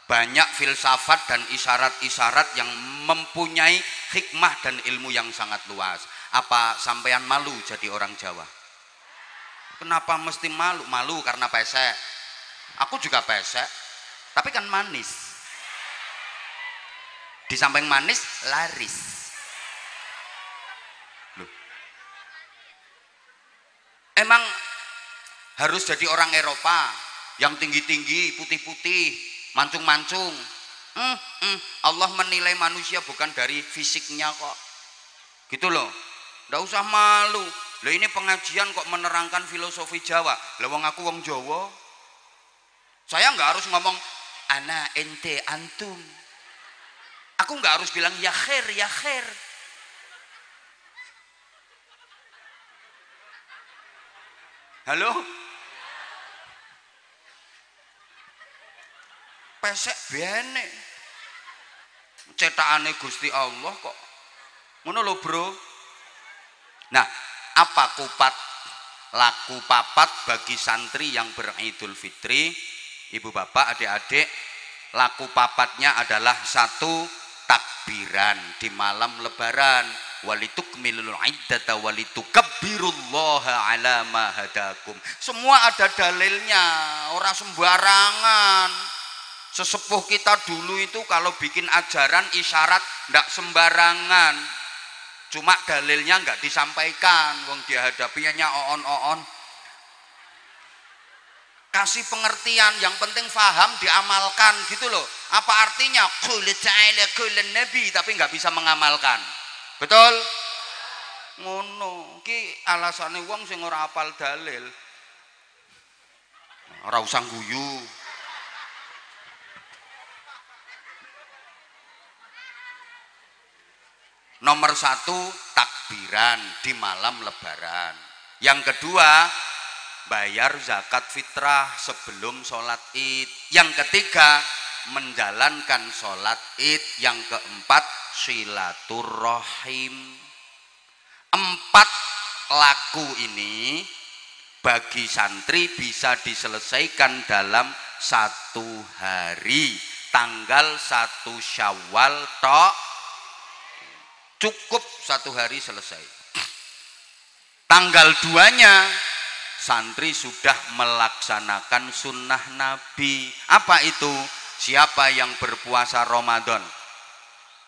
banyak filsafat dan isyarat-isyarat yang mempunyai hikmah dan ilmu yang sangat luas. Apa sampean malu jadi orang Jawa? Kenapa mesti malu? Malu karena pesek. Aku juga pesek, tapi kan manis. Di samping manis, laris. Emang harus jadi orang Eropa yang tinggi-tinggi, putih-putih, mancung-mancung. Allah menilai manusia bukan dari fisiknya kok. Gitu loh. Nggak usah malu. Loh ini pengajian kok menerangkan filosofi Jawa. Lah wong aku wong Jawa. Saya nggak harus ngomong ana, ente, antum. Aku nggak harus bilang ya khair, ya khair. Halo? Pesek bene. Cetakane Gusti Allah kok. Ngono lho, Bro. Nah, apa kupat laku papat bagi santri yang beridul fitri? Ibu bapak, adik-adik, laku papatnya adalah 1, takbiran di malam lebaran. walitukmilul iddata walitukabbirullaha ala ma hadakum. Semua ada dalilnya, orang sembarangan. Sesepuh kita dulu itu kalau bikin ajaran isyarat ndak sembarangan. Cuma dalilnya nggak disampaikan, wong dihadapinya oon-oon. Kasih pengertian, yang penting faham, diamalkan gitu loh. Apa artinya? Qul ta'ala qul nabi, tapi nggak bisa mengamalkan. Betul? Ngono. Ki alasane wong sing ora apal dalil. Ora usah guyu. Nomor 1, takbiran di malam lebaran. Yang kedua, bayar zakat fitrah sebelum sholat id. Yang ketiga, menjalankan sholat id. Yang keempat, silaturrahim. 4 laku ini bagi santri bisa diselesaikan dalam 1 hari. Tanggal 1 Syawal tok. Cukup 1 hari selesai. Tanggal 2-nya santri sudah melaksanakan sunnah Nabi. Apa itu? Siapa yang berpuasa Ramadan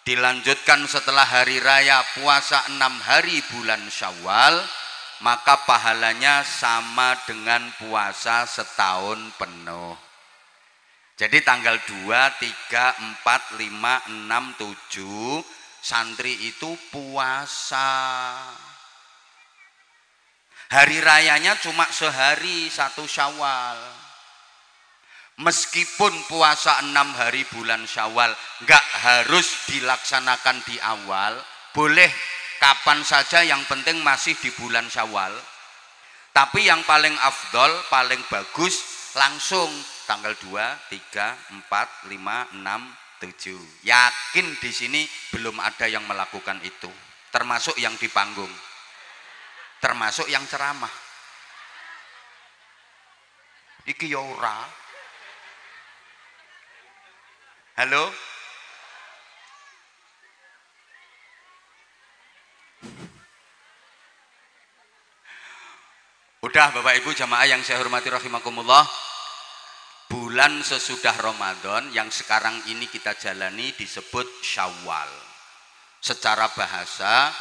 dilanjutkan setelah hari raya puasa 6 hari bulan Syawal, maka pahalanya sama dengan puasa setahun penuh. Jadi tanggal 2, 3, 4, 5, 6, 7 santri itu puasa. Hari rayanya cuma sehari 1 Syawal. Meskipun puasa 6 hari bulan Syawal nggak harus dilaksanakan di awal, boleh kapan saja, yang penting masih di bulan Syawal. Tapi yang paling afdol, paling bagus langsung tanggal 2, 3, 4, 5, 6, 7. Yakin di sini belum ada yang melakukan itu, termasuk yang di panggung, termasuk yang ceramah. Iki ya ora. Halo? Udah Bapak Ibu jamaah yang saya hormati rahimakumullah. Bulan sesudah Ramadan yang sekarang ini kita jalani disebut Syawal. Secara bahasa,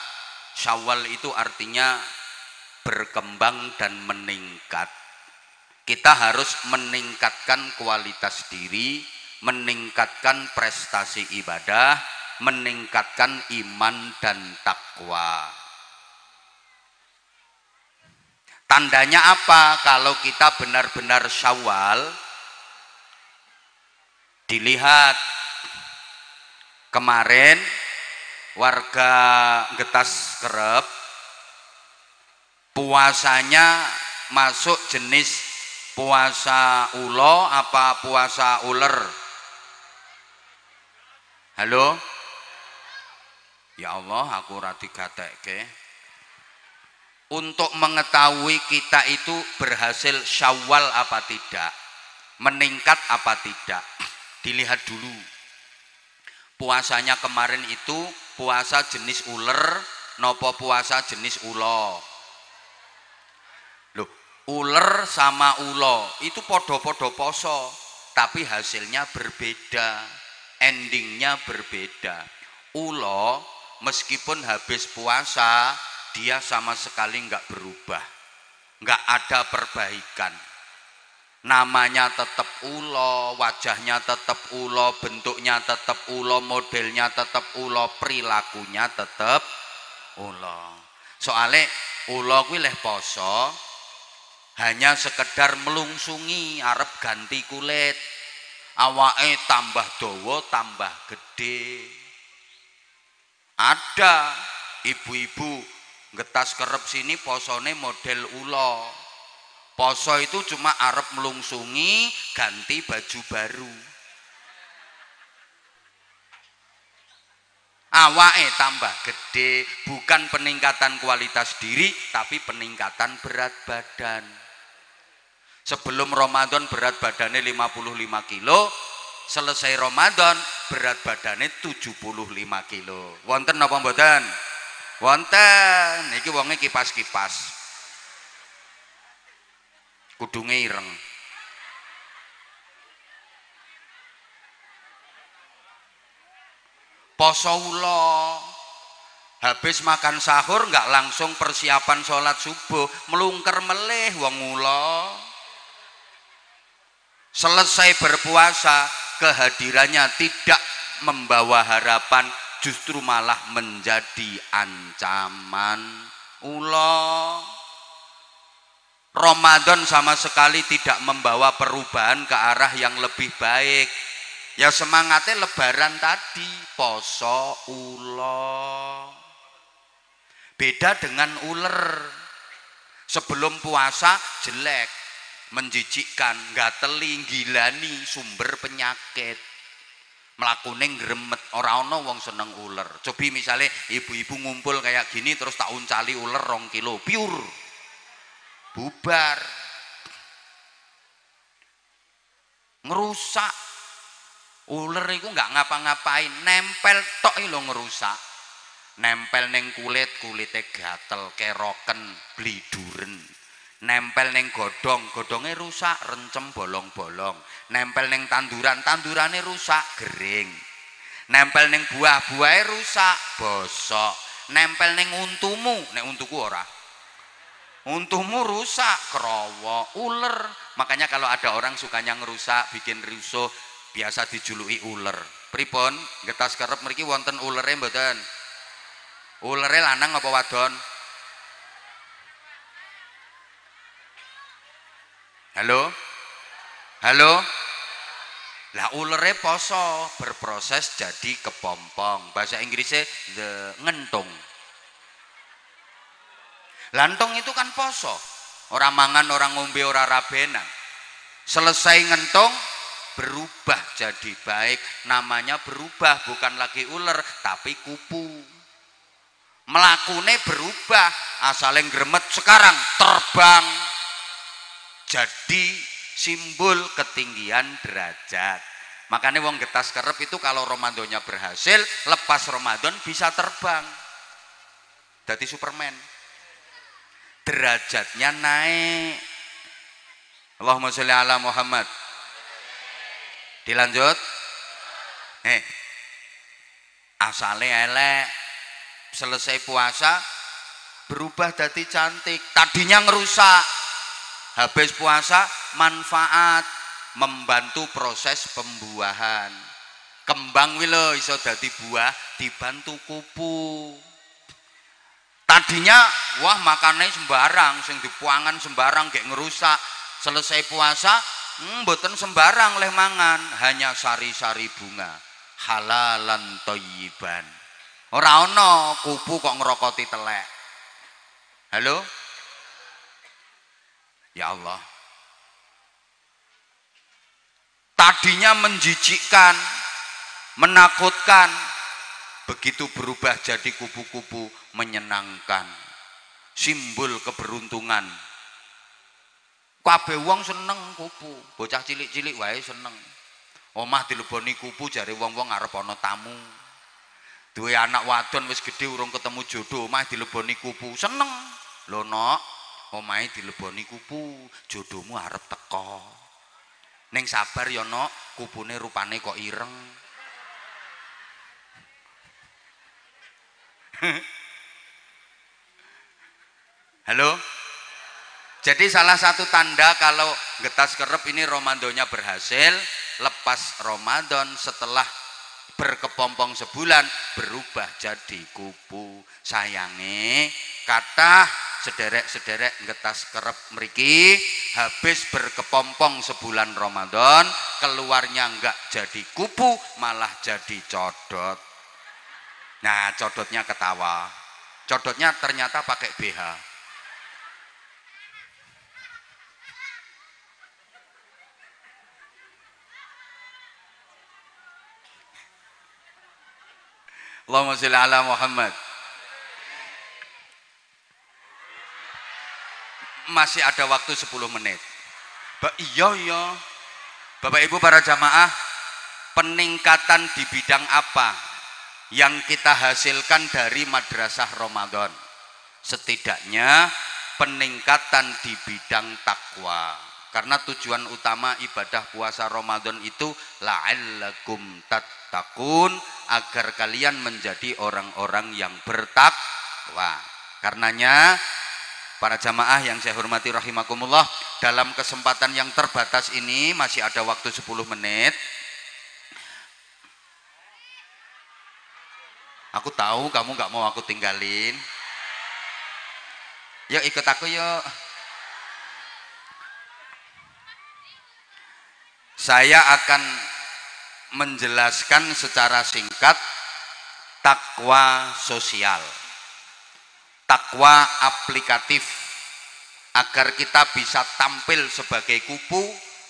Syawal itu artinya berkembang dan meningkat. Kita harus meningkatkan kualitas diri, meningkatkan prestasi ibadah, meningkatkan iman dan takwa. Tandanya apa? Kalau kita benar-benar Syawal, dilihat kemarin warga Getas Kerep puasanya masuk jenis puasa ulo apa puasa uler? Halo? Ya Allah, aku rati gatekke. Untuk mengetahui kita itu berhasil Syawal apa tidak, meningkat apa tidak, dilihat dulu. Puasanya kemarin itu puasa jenis uler nopo puasa jenis ulo? Loh, uler sama ulo itu podo-podo poso, tapi hasilnya berbeda, endingnya berbeda. Ulo meskipun habis puasa dia sama sekali nggak berubah, nggak ada perbaikan. Namanya tetap ulo, wajahnya tetap ulo, bentuknya tetap ulo, modelnya tetap ulo, perilakunya tetap ulo. Soalnya ulo kuwi leh poso hanya sekedar melungsungi arep ganti kulit, awake tambah dawa tambah gede. Ada ibu-ibu Getas Kerep sini posone model ulo. Poso itu cuma arep melungsungi, ganti baju baru. Awake tambah gede, bukan peningkatan kualitas diri, tapi peningkatan berat badan. Sebelum Ramadan berat badannya 55 kilo, selesai Ramadan berat badannya 75 kilo. Wonten apa mboten? Wonten iki wonge kipas-kipas. Kudunge ireng. Poso ula. Habis makan sahur nggak langsung persiapan sholat subuh, melungker meleh wong ula. Selesai berpuasa, kehadirannya tidak membawa harapan, justru malah menjadi ancaman. Ula Ramadan sama sekali tidak membawa perubahan ke arah yang lebih baik. Ya semangatnya lebaran tadi, poso ula. Beda dengan uler. Sebelum puasa jelek, menjijikkan, gateli, gilani, sumber penyakit. Mlakune gremet, ora ana wong seneng uler. Cobi misalnya ibu-ibu ngumpul kayak gini terus tak uncali uler 2 kilo, pure. Bubar. Ngerusak. Uler iku nggak ngapa-ngapain, nempel tok lho ngerusak. Nempel neng kulit, kulite gatel, keroken, bliduren. Nempel neng godhong, godhonge rusak, rencem bolong-bolong. Nempel neng tanduran, tandurane rusak, gering. Nempel neng buah, buahe rusak, bosok. Nempel neng untumu, nek untuku ora. Untumu rusak, kerowo, uler. Makanya kalau ada orang sukanya ngerusak, bikin rusuh, biasa dijuluki uler. Pripun? Getas kerep mriki wonten ulere mboten? Ulere lanang apa wadon? Halo? Halo? Lah ulere poso berproses jadi kepompong. Bahasa Inggrisnya the ngentung. Lantong itu kan poso. Orang mangan, orang ngombe, orang rabenan. Selesai ngentung berubah jadi baik. Namanya berubah, bukan lagi uler tapi kupu. Melakune berubah, asalnya gremet sekarang terbang. Jadi simbol ketinggian derajat. Makanya wong getas kerep itu kalau Ramadannya berhasil, lepas Ramadan bisa terbang. Jadi Superman. Derajatnya naik. Allahumma sholli ala Muhammad. Dilanjut. Asalnya elek. Selesai puasa berubah jadi cantik. Tadinya ngerusak, habis puasa manfaat, membantu proses pembuahan. Kembang wilo iso dadi buah dibantu kupu. Tadinya wah makannya sembarang, sing dipuangan sembarang kayak ngerusak. Selesai puasa mboten sembarang leh mangan, hanya sari-sari bunga, halalan thayyiban. Ora ana kupu kok ngerokoti telek. Halo? Ya Allah. Tadinya menjijikkan, menakutkan, begitu berubah jadi kupu-kupu menyenangkan. Simbol keberuntungan. Kabeh wong seneng kupu, bocah cilik-cilik wae seneng. Omah dileboni kupu jare wong-wong arep ana tamu. Duwe anak wadon wis gede urung ketemu jodoh, omah dileboni kupu, seneng. Lho nok, omahe dileboni kupu, jodohmu arep teko. Ning sabar ya nok, kupune rupane kok ireng. Halo? Jadi salah satu tanda kalau getas kerep ini Ramadannya berhasil, lepas Ramadan setelah berkepompong sebulan berubah jadi kupu. Sayange kata sederek-sederek getas kerep mriki habis berkepompong sebulan Ramadan, keluarnya enggak jadi kupu malah jadi codot. Nah codotnya ketawa, codotnya ternyata pakai BH. Allahumma sholli ala Muhammad. Masih ada waktu 10 menit. Iya. Bapak Ibu para jamaah, peningkatan di bidang apa yang kita hasilkan dari madrasah Ramadan. Setidaknya peningkatan di bidang takwa. Karena tujuan utama ibadah puasa Ramadan itu la'allakum tattaqun, agar kalian menjadi orang-orang yang bertakwa. Karenanya para jamaah yang saya hormati rahimakumullah, dalam kesempatan yang terbatas ini masih ada waktu 10 menit. Aku tahu kamu nggak mau aku tinggalin. Yuk ikut aku yuk. Saya akan menjelaskan secara singkat takwa sosial, takwa aplikatif, agar kita bisa tampil sebagai kupu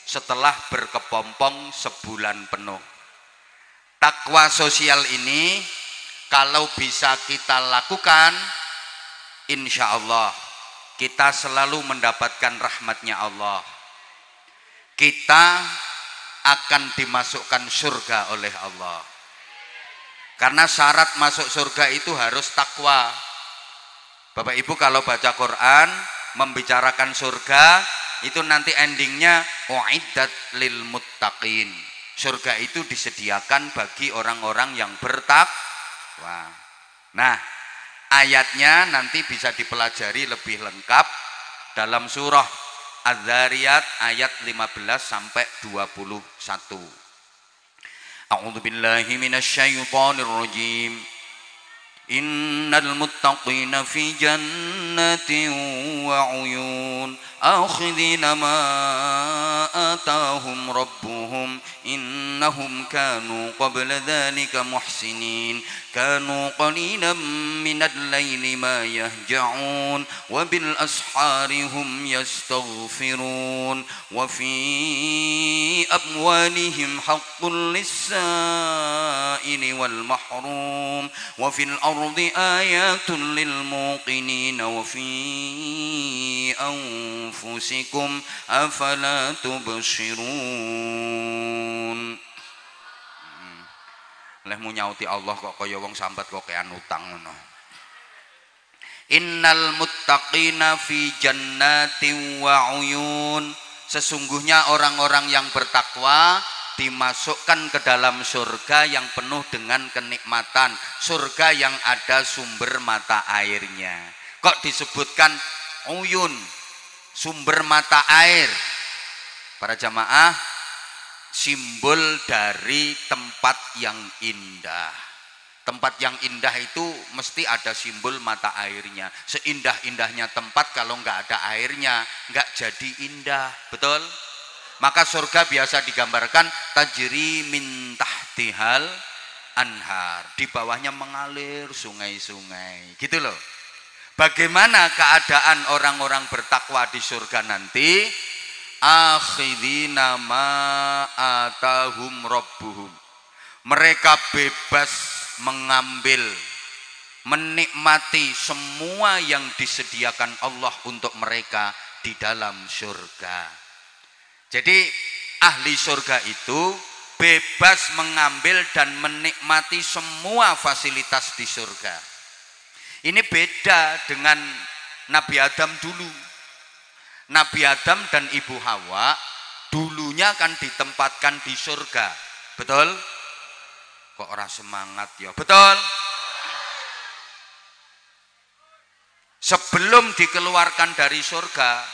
setelah berkepompong sebulan penuh. Takwa sosial ini kalau bisa kita lakukan, insya Allah kita selalu mendapatkan rahmatnya Allah. Kita akan dimasukkan surga oleh Allah. Karena syarat masuk surga itu harus takwa. Bapak Ibu kalau baca Quran membicarakan surga, itu nanti endingnya uiddat lil muttaqin. Surga itu disediakan bagi orang-orang yang bertakwa. Nah, ayatnya nanti bisa dipelajari lebih lengkap dalam surah Az-Zariyat ayat 15 sampai 21. A'udzu billahi minasy syaithanir rajim. Innal muttaqina fi jannatin wa 'uyun akhidhina ma atahum rabbuhum innahum kanu qabla dhalika muhsinin kanu qalilan minal laili ma yahja'un wa bil ashari hum yastaghfirun wa fi amwalihim haqqul lis-sa'ili wal mahrum wa fil ardi ayatun lil muqinin wa fi anfusikum afala tubsirun. Lehmu nyauti Allah kok kaya wong sambat kok kean utang ngono. Innal muttaqina fi jannatin wa uyun. Sesungguhnya orang-orang yang bertakwa dimasukkan ke dalam surga yang penuh dengan kenikmatan, surga yang ada sumber mata airnya. Kok disebutkan uyun, sumber mata air? Para jamaah, simbol dari tempat yang indah. Tempat yang indah itu mesti ada simbol mata airnya. Seindah-indahnya tempat kalau nggak ada airnya nggak jadi indah, betul? Maka surga biasa digambarkan tajri min tahtihal anhar, di bawahnya mengalir sungai-sungai, gitu loh. Bagaimana keadaan orang-orang bertakwa di surga nanti? Akhidina ma atahum rabbuhum. Mereka bebas mengambil, menikmati semua yang disediakan Allah untuk mereka di dalam surga. Jadi ahli surga itu bebas mengambil dan menikmati semua fasilitas di surga. Ini beda dengan Nabi Adam dulu. Nabi Adam dan Ibu Hawa dulunya kan ditempatkan di surga. Betul? Kok orang semangat ya? Betul? Sebelum dikeluarkan dari surga,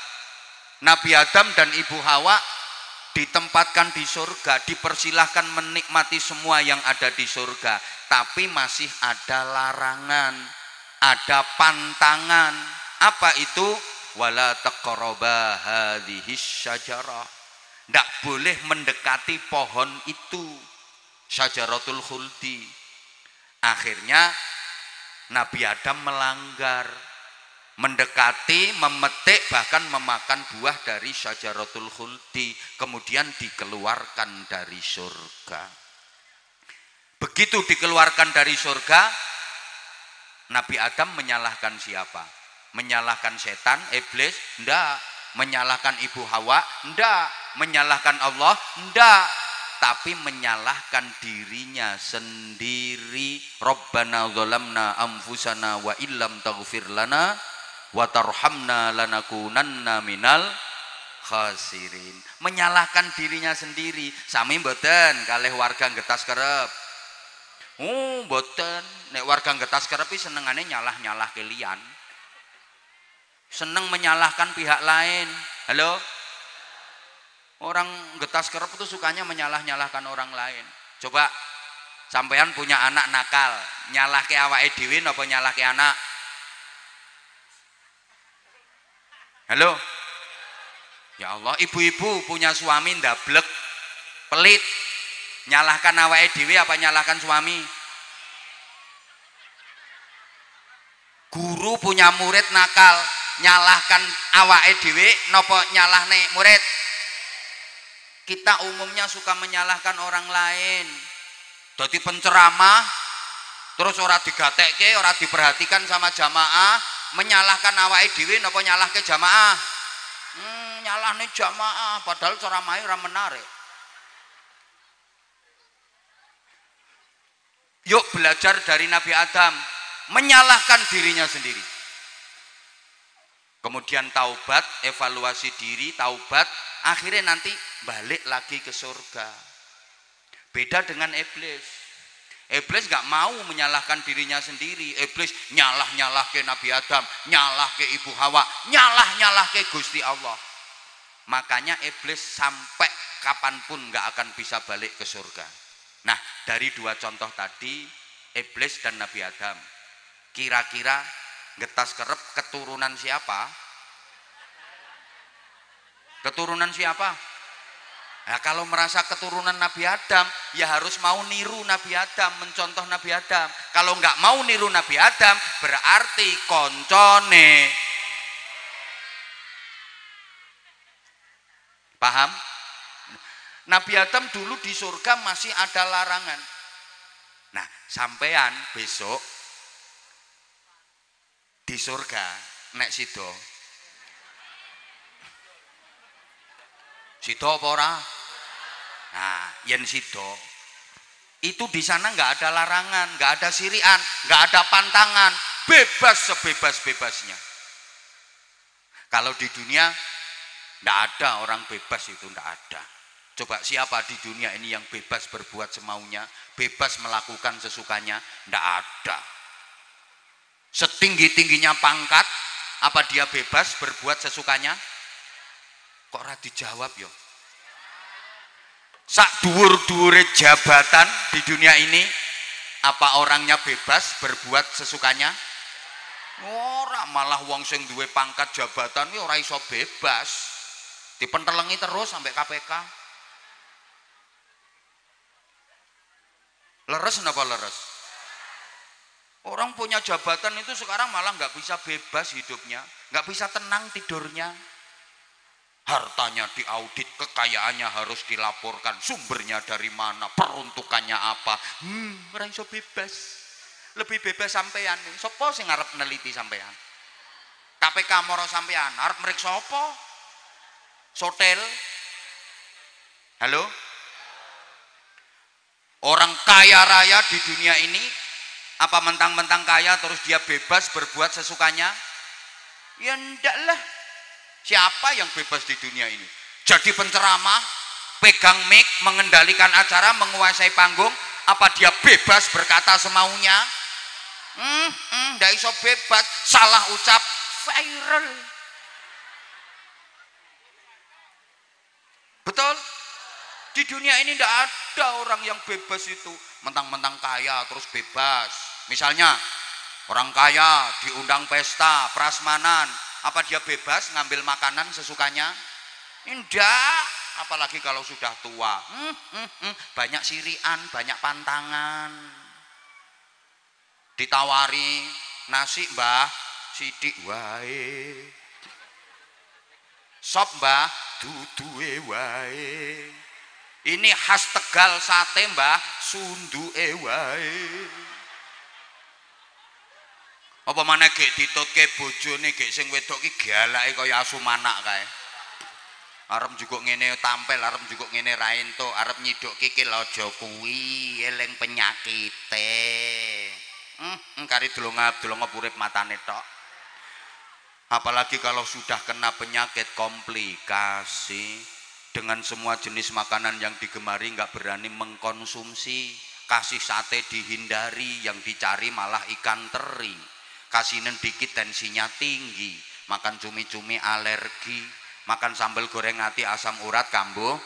Nabi Adam dan Ibu Hawa ditempatkan di surga, dipersilahkan menikmati semua yang ada di surga, tapi masih ada larangan, ada pantangan. Apa itu? Wala taqraba hadhihi syajarah. Tidak boleh mendekati pohon itu, syajaratul khuldi. Akhirnya Nabi Adam melanggar, mendekati, memetik, bahkan memakan buah dari syajaratul khuldi, kemudian dikeluarkan dari surga. Begitu dikeluarkan dari surga, Nabi Adam menyalahkan siapa? Menyalahkan setan, iblis? Enggak. Menyalahkan Ibu Hawa? Enggak. Menyalahkan Allah? Enggak. tapi menyalahkan dirinya sendiri. Rabbana zalamna anfusana wa illam taghfir lana wa tarhamna lanakunanna minal khasirin. Menyalahkan dirinya sendiri. Sami mboten kalih warga Getas Kerep. Mboten. Nek warga Getas Kerep iki senengane nyalah-nyalah kelian. Seneng menyalahkan pihak lain. Halo? Orang Getas Kerep itu sukanya menyalah-nyalahkan orang lain. Coba sampean punya anak nakal, nyalahke awake dhewe napa nyalahke anak? Halo? Ya Allah, ibu-ibu punya suami ndablek, pelit, nyalahkan awake dhewe apa nyalahkan suami? Guru punya murid nakal, nyalahkan awake dhewe napa nyalahne murid? Kita umumnya suka menyalahkan orang lain. Jadi penceramah terus ora digatekke, ora diperhatikan sama jamaah, menyalahkan awake dhewe napa nyalahke jamaah? Nyalahne jamaah padahal ceramahe ora menarik. Yuk belajar dari Nabi Adam, menyalahkan dirinya sendiri. Kemudian taubat, evaluasi diri, taubat, akhirnya nanti balik lagi ke surga. Beda dengan iblis. Iblis gak mau menyalahkan dirinya sendiri. Iblis nyalah ke Nabi Adam, nyalah ke Ibu Hawa, nyalah ke Gusti Allah. Makanya iblis sampai kapanpun gak akan bisa balik ke surga. Nah, dari dua contoh tadi, iblis dan Nabi Adam, kira-kira Getas Kerep keturunan siapa? Keturunan siapa? Nah, kalau merasa keturunan Nabi Adam, ya harus mau niru Nabi Adam, mencontoh Nabi Adam. Kalau nggak mau niru Nabi Adam, berarti koncone. Paham? Nabi Adam dulu di surga masih ada larangan. Nah, sampean besok di surga nek sido apa ora? Nah, yen sido itu di sana nggak ada larangan, nggak ada sirian, nggak ada pantangan, bebas sebebas-bebasnya. Kalau di dunia nggak ada orang bebas, itu nggak ada. Coba siapa di dunia ini yang bebas berbuat semaunya, bebas melakukan sesukanya? Nggak ada. Setinggi-tingginya pangkat, apa dia bebas berbuat sesukanya? Kok ora dijawab yo? Sak dhuwur-dhuwure jabatan di dunia ini, apa orangnya bebas berbuat sesukanya? Ora, malah wong sing duwe pangkat jabatan kuwi ora iso bebas. Dipentelengi terus sampai KPK. Leres napa leres? Orang punya jabatan itu sekarang malah nggak bisa bebas hidupnya, nggak bisa tenang tidurnya. Hartanya diaudit, kekayaannya harus dilaporkan, sumbernya dari mana, peruntukannya apa. Ora iso bebas. Lebih bebas sampean. Sopo sing arep neliti sampean? KPK moro sampean, arep mriksa apa? Sotel? Halo? Orang kaya raya di dunia ini, apa mentang-mentang kaya terus dia bebas berbuat sesukanya? Ya ndak lah. Siapa yang bebas di dunia ini? Jadi penceramah, pegang mic, mengendalikan acara, menguasai panggung, apa dia bebas berkata semaunya? Ndak iso bebas, salah ucap viral. Betul? Di dunia ini ndak ada orang yang bebas itu, mentang-mentang kaya terus bebas. Misalnya orang kaya diundang pesta prasmanan, apa dia bebas ngambil makanan sesukanya? Enggak, apalagi kalau sudah tua. Banyak sirian, banyak pantangan. Ditawari nasi, Mbah, sidik wae. Sop, Mbah, duduhe wae. Ini khas Tegal sate, Mbah, sunduke wae. Apa mana gek ditutke bojone gek sing wedok ki galake kaya asu manak kae. arep njukuk ngene tampil, arep njukuk ngene ra entuk, arep nyiduk kikil aja kuwi, eling penyakite. Kari delonga urip matane tok. Apalagi kalau sudah kena penyakit komplikasi, dengan semua jenis makanan yang digemari nggak berani mengkonsumsi. Kasih sate dihindari, yang dicari malah ikan teri. Kasihnen dikit tensinya tinggi, makan cumi-cumi alergi, makan sambal goreng ati asam urat kambuh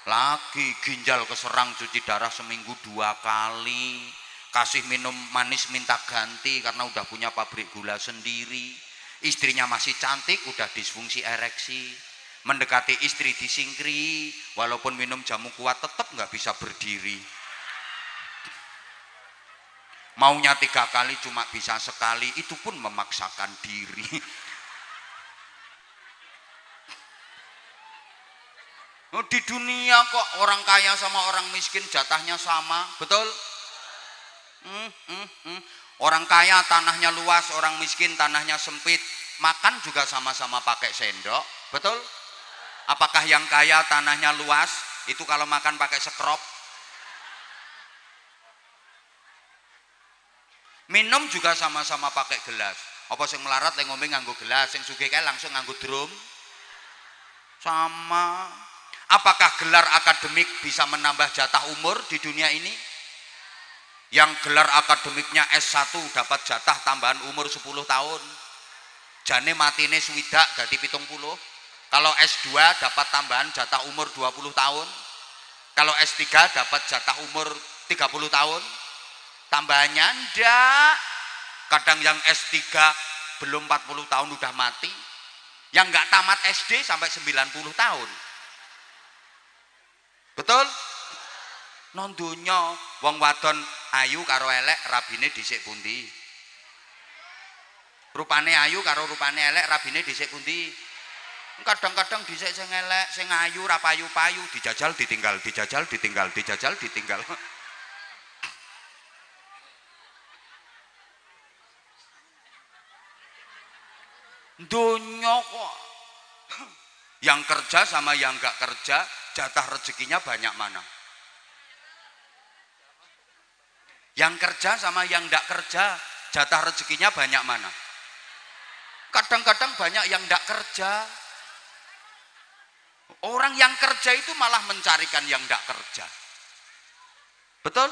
lagi, ginjal keserang cuci darah seminggu 2 kali. Kasih minum manis minta ganti karena udah punya pabrik gula sendiri. Istrinya masih cantik, udah disfungsi ereksi. Mendekati istri disingkri, walaupun minum jamu kuat tetap nggak bisa berdiri. Maunya 3 kali cuma bisa sekali, itu pun memaksakan diri. Di dunia kok orang kaya sama orang miskin jatahnya sama, betul? Orang kaya tanahnya luas, orang miskin tanahnya sempit. Makan juga sama-sama pakai sendok, betul? Apakah yang kaya tanahnya luas itu kalau makan pakai sekrop? Minum juga sama-sama pakai gelas. Apa sing melarat lek ngombe nganggo gelas, sing sugih kae langsung nganggo drum? Sama. Apakah gelar akademik bisa menambah jatah umur di dunia ini? Yang gelar akademiknya S1 dapat jatah tambahan umur 10 tahun. Jane matine swidak dadi 70. Kalau S2 dapat tambahan jatah umur 20 tahun. Kalau S3 dapat jatah umur 30 tahun. Tambahannya ndak. Kadang yang S3 belum 40 tahun udah mati. Yang nggak tamat SD sampai 90 tahun. Betul? Nondonya wong wadon ayu karo elek rabine dhisik pundi? Rupane ayu karo rupane elek rabine dhisik pundi? Kadang-kadang dhisik sing elek, sing ayu ra payu-payu, dijajal ditinggal, dijajal ditinggal, dijajal ditinggal. Donya kok. Yang kerja sama yang enggak kerja, jatah rezekinya banyak mana? Yang kerja sama yang enggak kerja, jatah rezekinya banyak mana? Kadang-kadang banyak yang enggak kerja. Orang yang kerja itu malah mencarikan yang enggak kerja. Betul?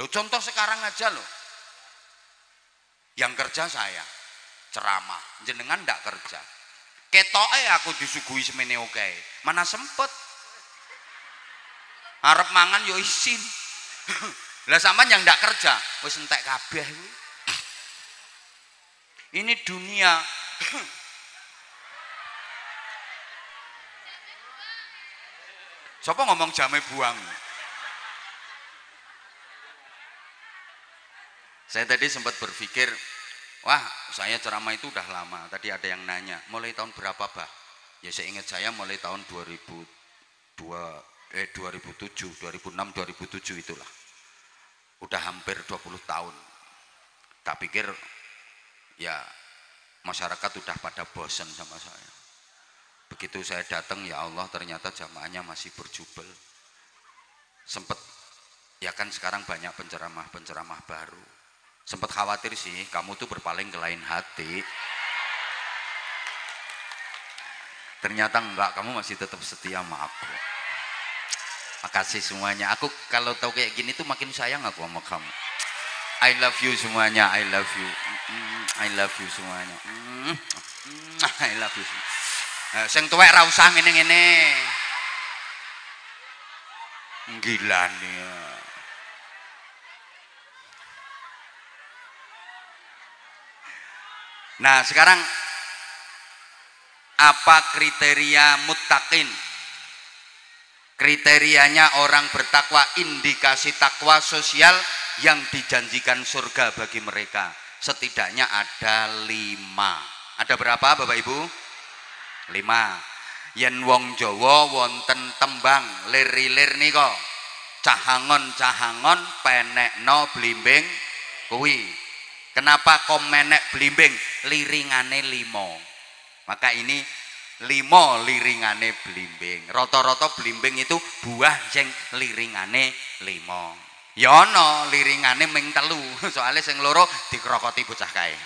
Loh, contoh sekarang aja loh. Yang kerja saya ceramah, jenengan enggak kerja. Ketoke aku disuguhi semene oke. Mana sempet. Arep mangan yo isin. Lah sampean yang ndak kerja, wis entek kabeh kuwi. Ini dunia. Siapa ngomong jame buang? Saya tadi sempat berpikir, wah, saya ceramah itu udah lama. Tadi ada yang nanya, mulai tahun berapa, Bah? Ya saya ingat saya mulai tahun 2007, 2006, 2007 itulah. Udah hampir 20 tahun. Tak pikir ya masyarakat udah pada bosan sama saya. Begitu saya datang, ya Allah, ternyata jamaahnya masih berjubel. Sempet, ya kan sekarang banyak penceramah baru. Sempat khawatir sih, kamu tuh berpaling ke lain hati. Ternyata enggak, kamu masih tetap setia sama aku. Makasih semuanya. Aku kalau tahu kayak gini tuh makin sayang aku sama kamu. I love you semuanya, I love you. I love you semuanya. I love you. Sing tuwek ra usah ngene-ngene. Gila nih. Nah, sekarang apa kriteria muttaqin? Kriterianya orang bertakwa, indikasi takwa sosial yang dijanjikan surga bagi mereka. Setidaknya ada 5. Ada berapa Bapak Ibu? 5. Yen wong Jawa wonten tembang lir-lir nika. Cahangon-cahangon penekno blimbing kuwi. Kenapa kok menek blimbing? Liringane 5. Maka ini limo liringane blimbing. Rata-rata blimbing itu buah sing liringane limo. Ya ana liringane ming 3, soalnya sing loro dikrokoti bocah kae.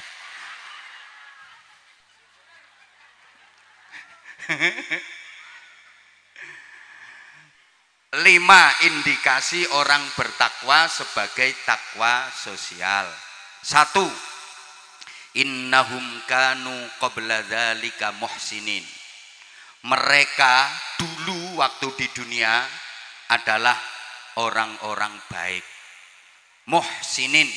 Lima indikasi orang bertakwa sebagai takwa sosial. 1. Innahum kanu qabla dzalika muhsinin. Mereka dulu waktu di dunia adalah orang-orang baik. Muhsinin,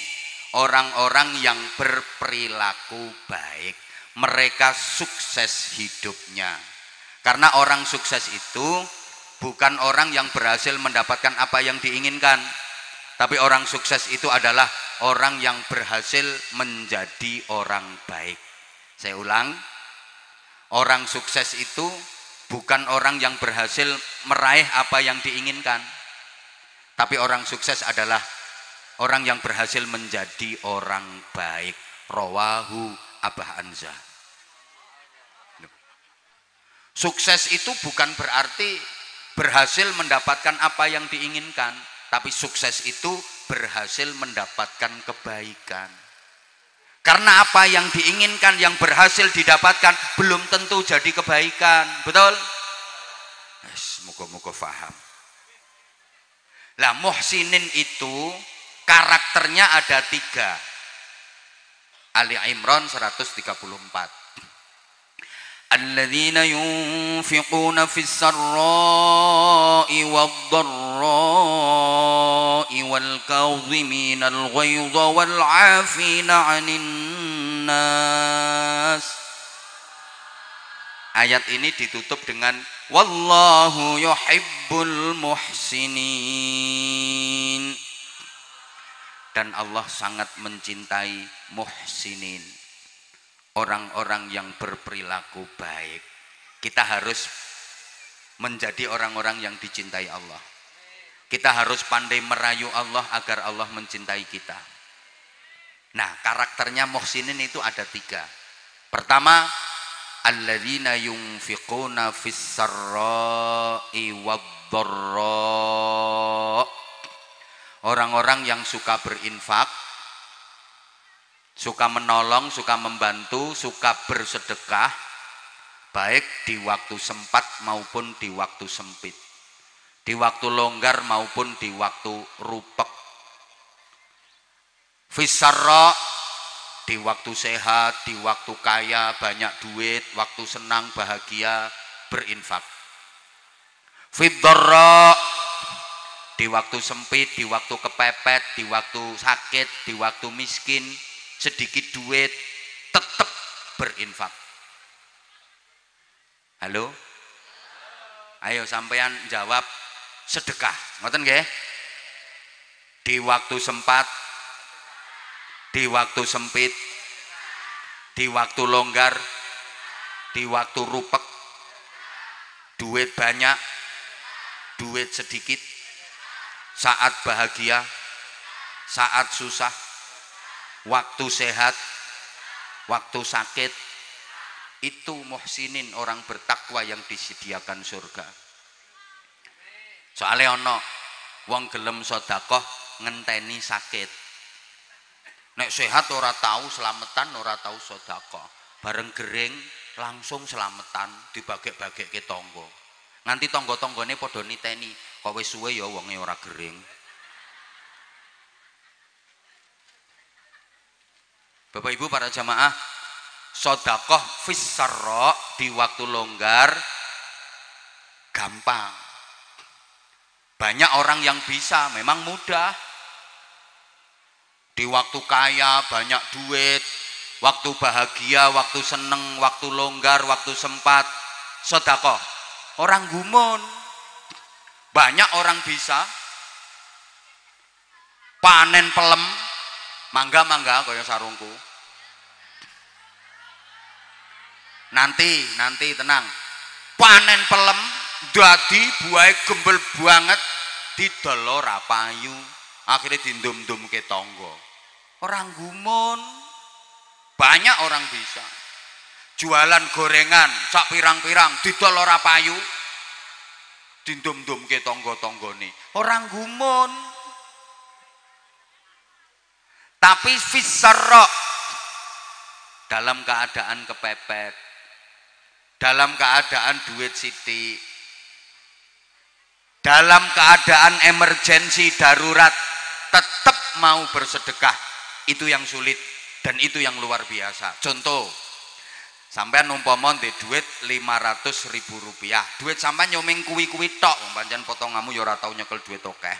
orang-orang yang berperilaku baik. Mereka sukses hidupnya. Karena orang sukses itu bukan orang yang berhasil mendapatkan apa yang diinginkan, tapi orang sukses itu adalah orang yang berhasil menjadi orang baik. Saya ulang, orang sukses itu bukan orang yang berhasil meraih apa yang diinginkan, tapi orang sukses adalah orang yang berhasil menjadi orang baik. Rawahu Abah Anza. Sukses itu bukan berarti berhasil mendapatkan apa yang diinginkan, tapi sukses itu berhasil mendapatkan kebaikan. Karena apa yang diinginkan, yang berhasil didapatkan belum tentu jadi kebaikan. Betul? Moga-moga faham. Lah muhsinin itu karakternya ada 3. Ali Imran 134. Alladzina yunfiquna fis sarra'i wad-dharra'i wal kadhiminal ghaidha wal 'afina 'anil nas. Ayat ini ditutup dengan wallahu yuhibbul muhsinin. Dan Allah sangat mencintai muhsinin, orang-orang yang berperilaku baik. Kita harus menjadi orang-orang yang dicintai Allah. Kita harus pandai merayu Allah agar Allah mencintai kita. Nah, karakternya muhsinin itu ada 3. Pertama, alladzina yunfiquna fis sarra'i wad-dharra. Orang-orang yang suka berinfak, suka menolong, suka membantu, suka bersedekah, baik di waktu sempat maupun di waktu sempit, di waktu longgar maupun di waktu rupek. Fisarra, di waktu sehat, di waktu kaya, banyak duit, waktu senang, bahagia, berinfak. Fiddarra, di waktu sempit, di waktu kepepet, di waktu sakit, di waktu miskin, sedikit duit, tetap berinfak. Halo? Ayo sampean jawab sedekah. Ngoten nggih? Di waktu sempat, di waktu sempit, di waktu longgar, di waktu rupek, duit banyak, duit sedikit, saat bahagia, saat susah, waktu sehat, waktu sakit. Itu muhsinin, orang bertakwa yang disediakan surga. Soalnya ono wong gelem sedekah ngenteni sakit. Nek sehat ora tahu selamatan, ora tahu sedekah. Bareng gering langsung selamatan, dibagek-bagekke tangga. Nganti tangga-tanggane padha niteni, kok wis suwe ya wonge ora gering. Bapak Ibu para jamaah, sedekah fis sarra, di waktu longgar gampang. Banyak orang yang bisa, memang mudah. Di waktu kaya, banyak duit, waktu bahagia, waktu seneng, waktu longgar, waktu sempat, sedekah. Orang gumun. Banyak orang bisa. Panen pelem, mangga-mangga kaya sarungku. Nanti tenang. Panen pelem dadi buahe gembel banget, didol ora payu, akhirnya dindum-dumke tangga. Orang gumun. Banyak orang bisa. jualan gorengan sak pirang-pirang didol ora payu, dindum-dumke tangga-tanggane orang gumun. Tapi fisarra, dalam keadaan kepepet, dalam keadaan duit sithik, dalam keadaan emergensi darurat, tetap mau bersedekah. Itu yang sulit dan itu yang luar biasa. Contoh, sampean umpama ndek duit 500.000 rupiah, duit sampean nyoming kuwi-kuwi tok, pancen potonganmu ya ora tau nyekel duit akeh.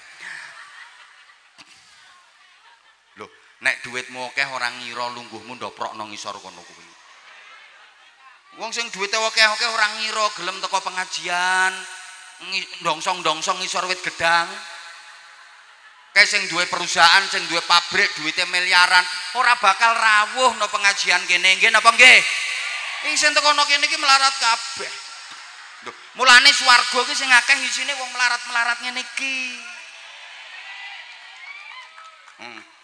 Loh, nek duitmu akeh orang ngira lungguhmu ndoprokno ngisor kono kuwi. Wong sing duwite akeh-akeh orang ngira gelem teko pengajian, ndongsong-ndongsong ngisor wit gedang. Kayak sing duwe perusahaan, sing duwe pabrik, duwite miliaran, ora bakal rawuh no pengajian kene, nggih napa nggih? Sing tekono kene iki melarat kabeh. Lho, mulane swarga ki sing akeh isine wong melarat-melarat ngene iki.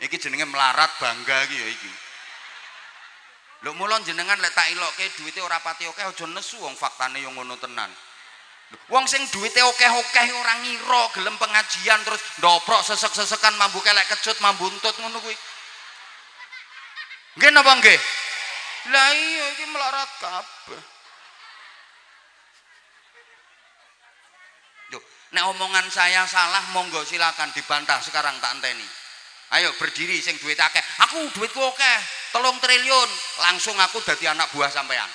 Iki jenenge melarat bangga iki ya iki. Lho mula jenengan lek tak ilokke duwite ora pati akeh aja nesu wong faktane yo ngono tenan. Wong sing duwite akeh-akeh ora ngira gelem pengajian terus ndoprok sesek-sesekan mambu kelek kecut mambu untut ngono kuwi. Nggih napa nggih? Lah iya iki melarat kabeh. Yo, nek omongan saya salah monggo silakan dibantah sekarang tak enteni. Ayo berdiri sing duit akeh. Aku duitku akeh, 3 triliun. Langsung aku dadi anak buah sampean.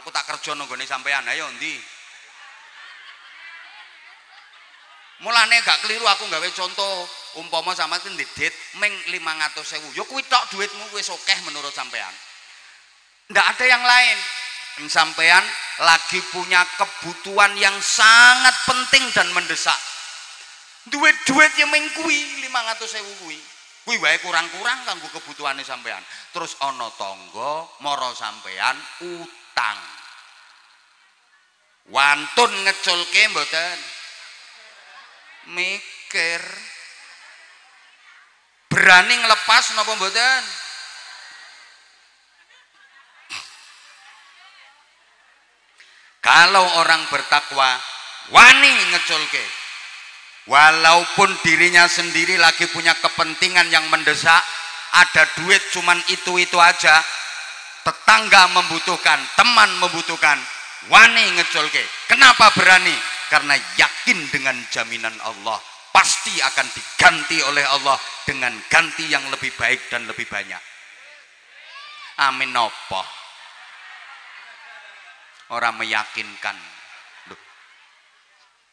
Aku tak kerja nang gone sampean. Ayo ndi? Mulane gak keliru aku gawe contoh, umpama sama ndedit ming 500.000. Ya kuwi tok duitmu wis akeh menurut sampean. Ndak ada yang lain. Sampean lagi punya kebutuhan yang sangat penting dan mendesak. Duit-duit yang ming kuwi 500.000 kuwi. Kuwi wae kurang-kurang kanggo kebutuhane sampean. Terus ana tangga mara sampean utang. Wantun ngeculke mboten? Mikir. Berani ngelepas napa mboten? Kalau orang bertakwa wani ngeculke, walaupun dirinya sendiri lagi punya kepentingan yang mendesak, ada duit cuman itu aja, tetangga membutuhkan, teman membutuhkan, wani ngeculke. Kenapa berani? Karena yakin dengan jaminan Allah pasti akan diganti oleh Allah dengan ganti yang lebih baik dan lebih banyak. Amin nopo. Orang meyakinkan. Loh.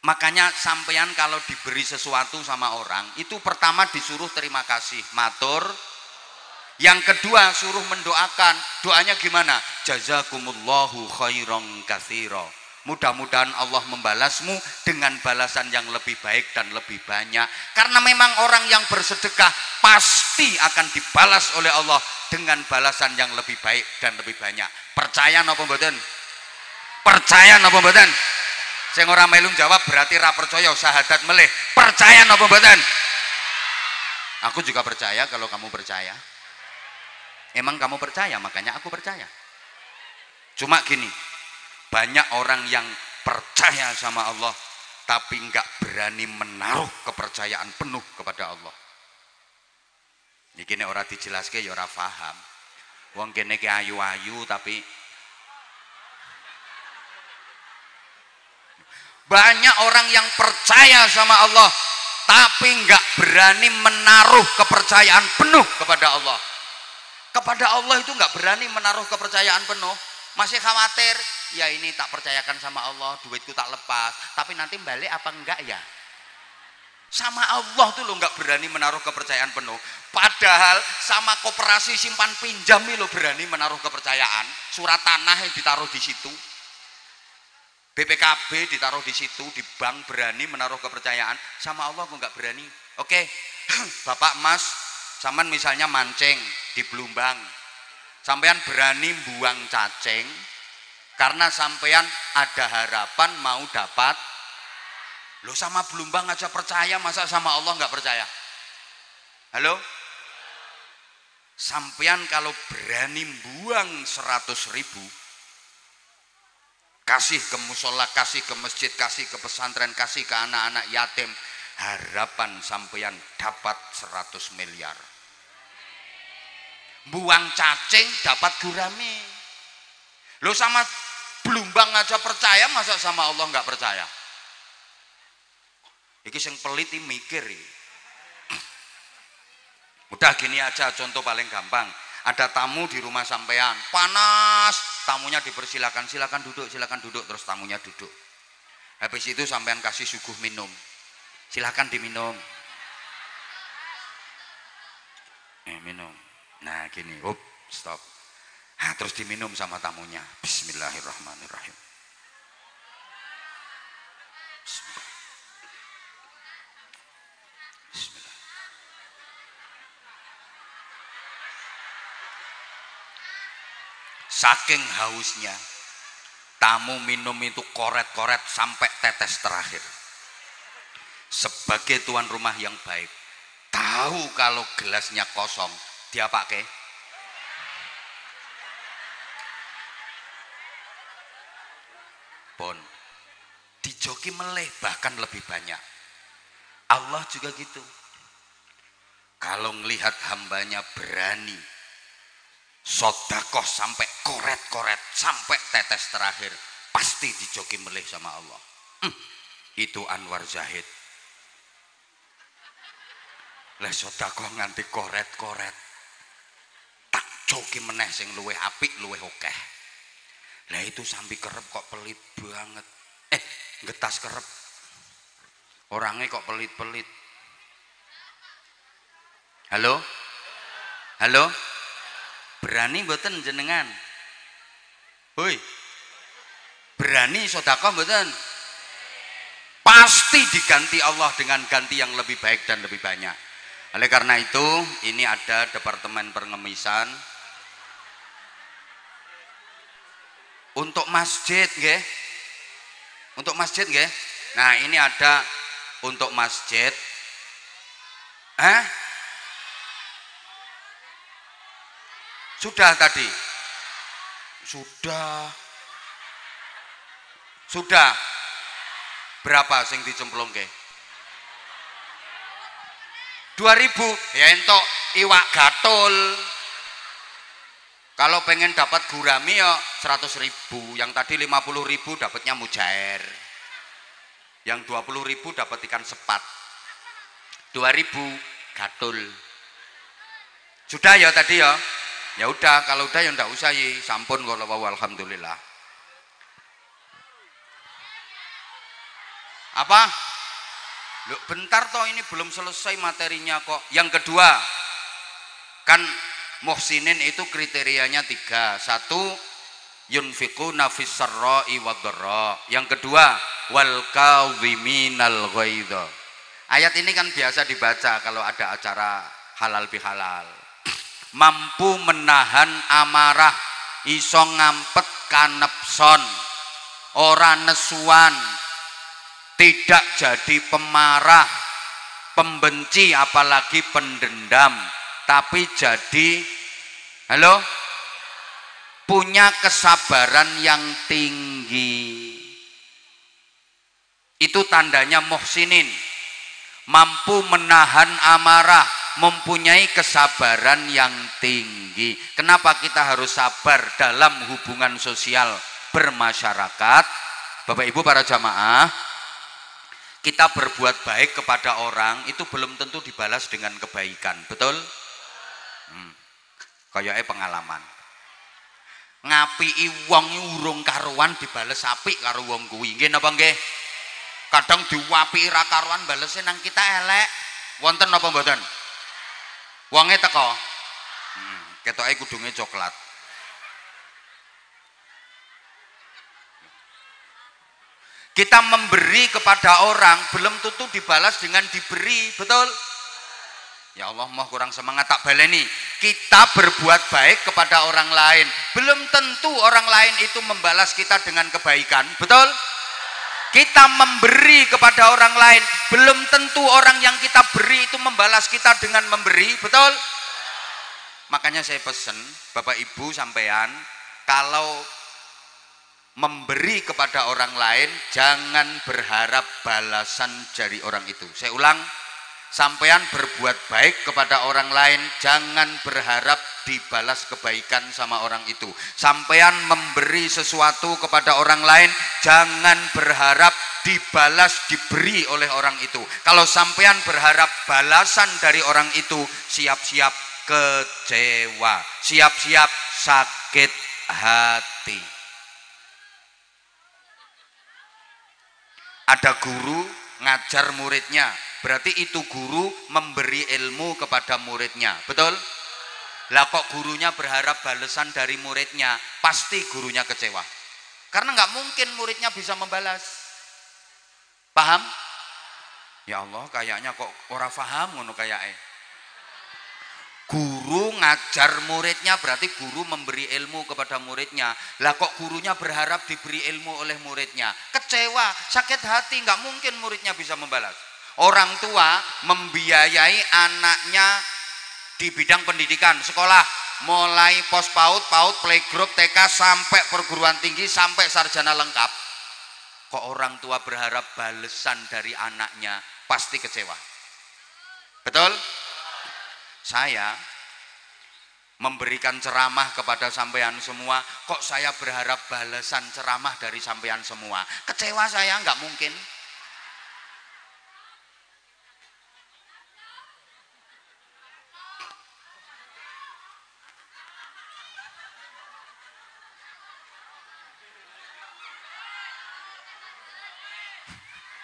Makanya sampean kalau diberi sesuatu sama orang itu pertama disuruh terima kasih, matur. Yang kedua suruh mendoakan. Doanya gimana? Jazakumullahu khairan katsira. Mudah-mudahan Allah membalasmu dengan balasan yang lebih baik dan lebih banyak. Karena memang orang yang bersedekah pasti akan dibalas oleh Allah dengan balasan yang lebih baik dan lebih banyak. Percaya napa mboten? Percaya napa mboten? Sing ora melu jawab berarti ra percaya, syahadat melih. Percaya napa mboten? Aku juga percaya kalau kamu percaya. Emang kamu percaya, makanya aku percaya. Cuma gini, banyak orang yang percaya sama Allah tapi enggak berani menaruh kepercayaan penuh kepada Allah. Iki nek ora dijelaske ya ora paham. Wong kene ki ayu-ayu tapi banyak orang yang percaya sama Allah tapi enggak berani menaruh kepercayaan penuh kepada Allah. Kepada Allah itu enggak berani menaruh kepercayaan penuh. Masih khawatir, ya ini tak percayakan sama Allah, duitku tak lepas, tapi nanti balik apa enggak ya? Sama Allah tuh lo enggak berani menaruh kepercayaan penuh. Padahal sama koperasi simpan pinjam lo berani menaruh kepercayaan. Surat tanah yang ditaruh di situ, BPKB ditaruh di situ, di bank berani menaruh kepercayaan. Sama Allah gue enggak berani. Oke, Bapak Mas, sampean misalnya mancing di Blumbang. Sampean berani buang cacing karena sampean ada harapan mau dapat. Lo sama Blumbang aja percaya, masa sama Allah nggak percaya? Halo? Sampean kalau berani buang 100.000, kasih ke musola, kasih ke masjid, kasih ke pesantren, kasih ke anak-anak yatim, harapan sampean dapat 100 miliar. Buang cacing dapat gurame. Lo sama Blumbang aja percaya, masa sama Allah nggak percaya? Iki sing pelit iki mikir iki. Udah gini aja, contoh paling gampang. Ada tamu di rumah sampean, panas, tamunya dipersilakan, silakan duduk, terus tamunya duduk. Habis itu sampean kasih suguh minum, silakan diminum. Minum. Nah gini, stop. Nah, terus diminum sama tamunya. Bismillahirrahmanirrahim. Bismillah. Saking hausnya, tamu minum itu koret-koret sampai tetes terakhir. Sebagai tuan rumah yang baik, tahu kalau gelasnya kosong, dia pakai. Pon, dijoki meleh bahkan lebih banyak. Allah juga gitu. Kalau ngelihat hambanya berani sodakoh sampai koret-koret, sampai tetes terakhir, pasti dijoki melih sama Allah. Itu Anwar Zahid. Lah sodakoh nganti koret-koret, tak joki meneh sing luweh apik, luweh okeh. Lah itu sambil kerep kok pelit banget. Getas kerep. Orangnya kok pelit-pelit. Halo? Halo? Berani mboten jenengan? Hoi. Berani sedekah mboten? Pasti diganti Allah dengan ganti yang lebih baik dan lebih banyak. Oleh karena itu, ini ada Departemen Pengemisan untuk masjid nggih. Untuk masjid nggih. Nah, ini ada untuk masjid. Sudah tadi. Sudah. Berapa sing dicemplungke? 2.000. Ya entuk iwak gatul. Kalau pengen dapat gurami ya 100.000. Yang tadi 50.000 dapatnya mujair. Yang 20.000 dapat ikan sepat. 2.000 gatul. Sudah ya tadi ya. Ya udah, kalau udah ya ndak usah ya, sampun kalau alhamdulillah. Apa? Loh, bentar toh, ini belum selesai materinya kok. Yang kedua, kan muhsinin itu kriterianya 3. 1, yunfiquna fis sarra'i wadh-dharra. Yang kedua, wal kadhiminal ghaidha. Ayat ini kan biasa dibaca kalau ada acara halal bihalal. Mampu menahan amarah, iso ngampet kanepson, ora nesuan, tidak jadi pemarah, pembenci apalagi pendendam, tapi jadi punya kesabaran yang tinggi. Itu tandanya muhsinin, mampu menahan amarah, mempunyai kesabaran yang tinggi. Kenapa kita harus sabar dalam hubungan sosial bermasyarakat? Bapak Ibu para jamaah, kita berbuat baik kepada orang itu belum tentu dibalas dengan kebaikan, betul? Kayaknya pengalaman. Ngapii wong urung karuan dibales apik karo wong kuwi. Nggih napa nggih? Kadang diwapiki ra karuan balese nang kita elek. Wonten napa mboten? Wonge teko. Ketoke kudunge coklat. Kita memberi kepada orang belum tentu dibalas dengan diberi, betul? Ya Allah, mau kurang semangat tak baleni. Kita berbuat baik kepada orang lain, belum tentu orang lain itu membalas kita dengan kebaikan, betul? Kita memberi kepada orang lain, belum tentu orang yang kita beri itu membalas kita dengan memberi, betul? Makanya saya pesen Bapak Ibu sampean, kalau memberi kepada orang lain jangan berharap balasan dari orang itu. Saya ulang, sampean berbuat baik kepada orang lain jangan berharap dibalas kebaikan sama orang itu. Sampean memberi sesuatu kepada orang lain jangan berharap dibalas diberi oleh orang itu. Kalau sampean berharap balasan dari orang itu, siap-siap kecewa, siap-siap sakit hati. Ada guru ngajar muridnya, berarti itu guru memberi ilmu kepada muridnya, betul? Lah kok gurunya berharap balasan dari muridnya, pasti gurunya kecewa. Karena nggak mungkin muridnya bisa membalas. Paham? Ya Allah, kayaknya kok ora paham ngono kayaknya. Guru ngajar muridnya berarti guru memberi ilmu kepada muridnya. Lah kok gurunya berharap diberi ilmu oleh muridnya? Kecewa, sakit hati, nggak mungkin muridnya bisa membalas. Orang tua membiayai anaknya di bidang pendidikan, sekolah, mulai pos PAUD, PAUD, playgroup, TK sampai perguruan tinggi sampai sarjana lengkap. Kok orang tua berharap balasan dari anaknya, pasti kecewa. Betul? Saya memberikan ceramah kepada sampean semua, kok saya berharap balasan ceramah dari sampean semua? Kecewa saya, nggak mungkin.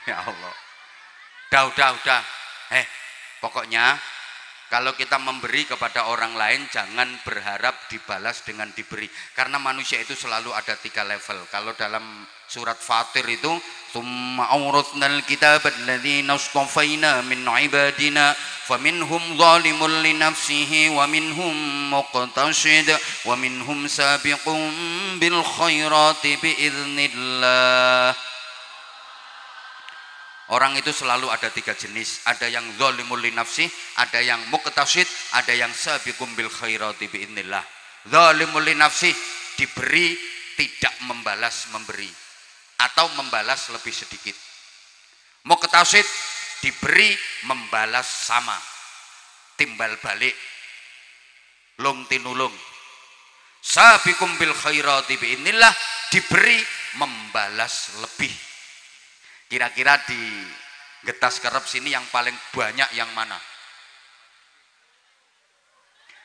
Ya Allah. Udah. Pokoknya kalau kita memberi kepada orang lain jangan berharap dibalas dengan diberi, karena manusia itu selalu ada 3 level. Kalau dalam surat Fatir itu, tsumma awrathnal kitaba alladzina astafaina min ibadina faminhum zalimun li nafsihi wa minhum muqtasid wa minhum sabiqun bil khairati biiznillah. Orang itu selalu ada 3 jenis, ada yang zalimul li nafsih, ada yang muqtasid, ada yang sabiqum bil khairati biiznillah. Zalimul li nafsih, diberi tidak membalas memberi atau membalas lebih sedikit. Muqtasid, diberi membalas sama, timbal balik, lung tinulung. Sabiqum bil khairati biiznillah, diberi membalas lebih. Kira-kira di Getas Kerep sini yang paling banyak yang mana?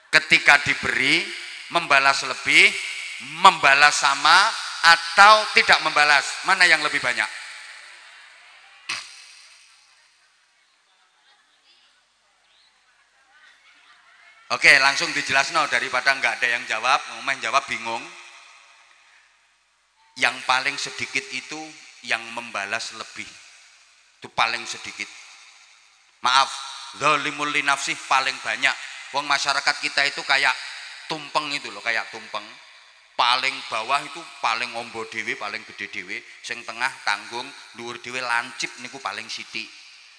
Ketika diberi membalas lebih, membalas sama, atau tidak membalas, mana yang lebih banyak? Oke, langsung dijelaskan daripada nggak ada yang jawab, main jawab bingung. Yang paling sedikit itu yang membalas lebih, itu paling sedikit. Maaf, zalimul li nafsih paling banyak. Wong masyarakat kita itu kayak tumpeng itu loh, kayak tumpeng. Paling bawah itu paling ombo dewe, paling gede dewe, sing tengah tanggung, dhuwur dewe lancip niku paling sithik.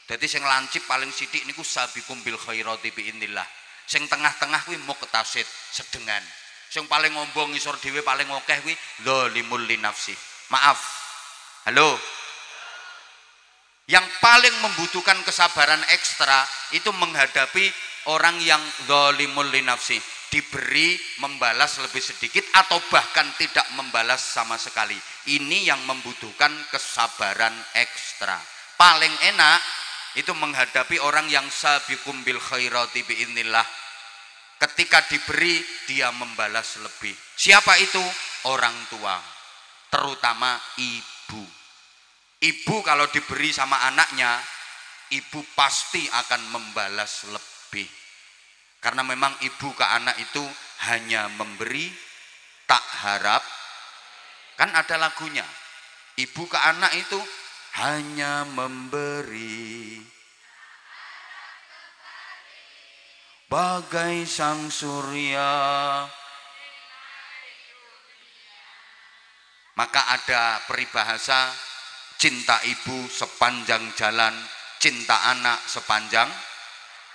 Dadi sing lancip paling sithik niku sabiqum bil khairati biiznillah. Sing tengah-tengah kuwi muqtasid, sedengan. Sing paling ombo ngisor dewe paling akeh kuwi zalimul li nafsih. Maaf. Halo, yang paling membutuhkan kesabaran ekstra itu menghadapi orang yang zalimul li nafsi, diberi membalas lebih sedikit atau bahkan tidak membalas sama sekali. Ini yang membutuhkan kesabaran ekstra. Paling enak itu menghadapi orang yang sabiqum bil khairati biiznillah. Ketika diberi dia membalas lebih. Siapa itu? Orang tua, terutama ibu. Ibu kalau diberi sama anaknya, ibu pasti akan membalas lebih. Karena memang ibu ke anak itu hanya memberi, tak harap. Kan ada lagunya, ibu ke anak itu hanya memberi, bagai sang surya. Maka ada peribahasa, cinta ibu sepanjang jalan, cinta anak sepanjang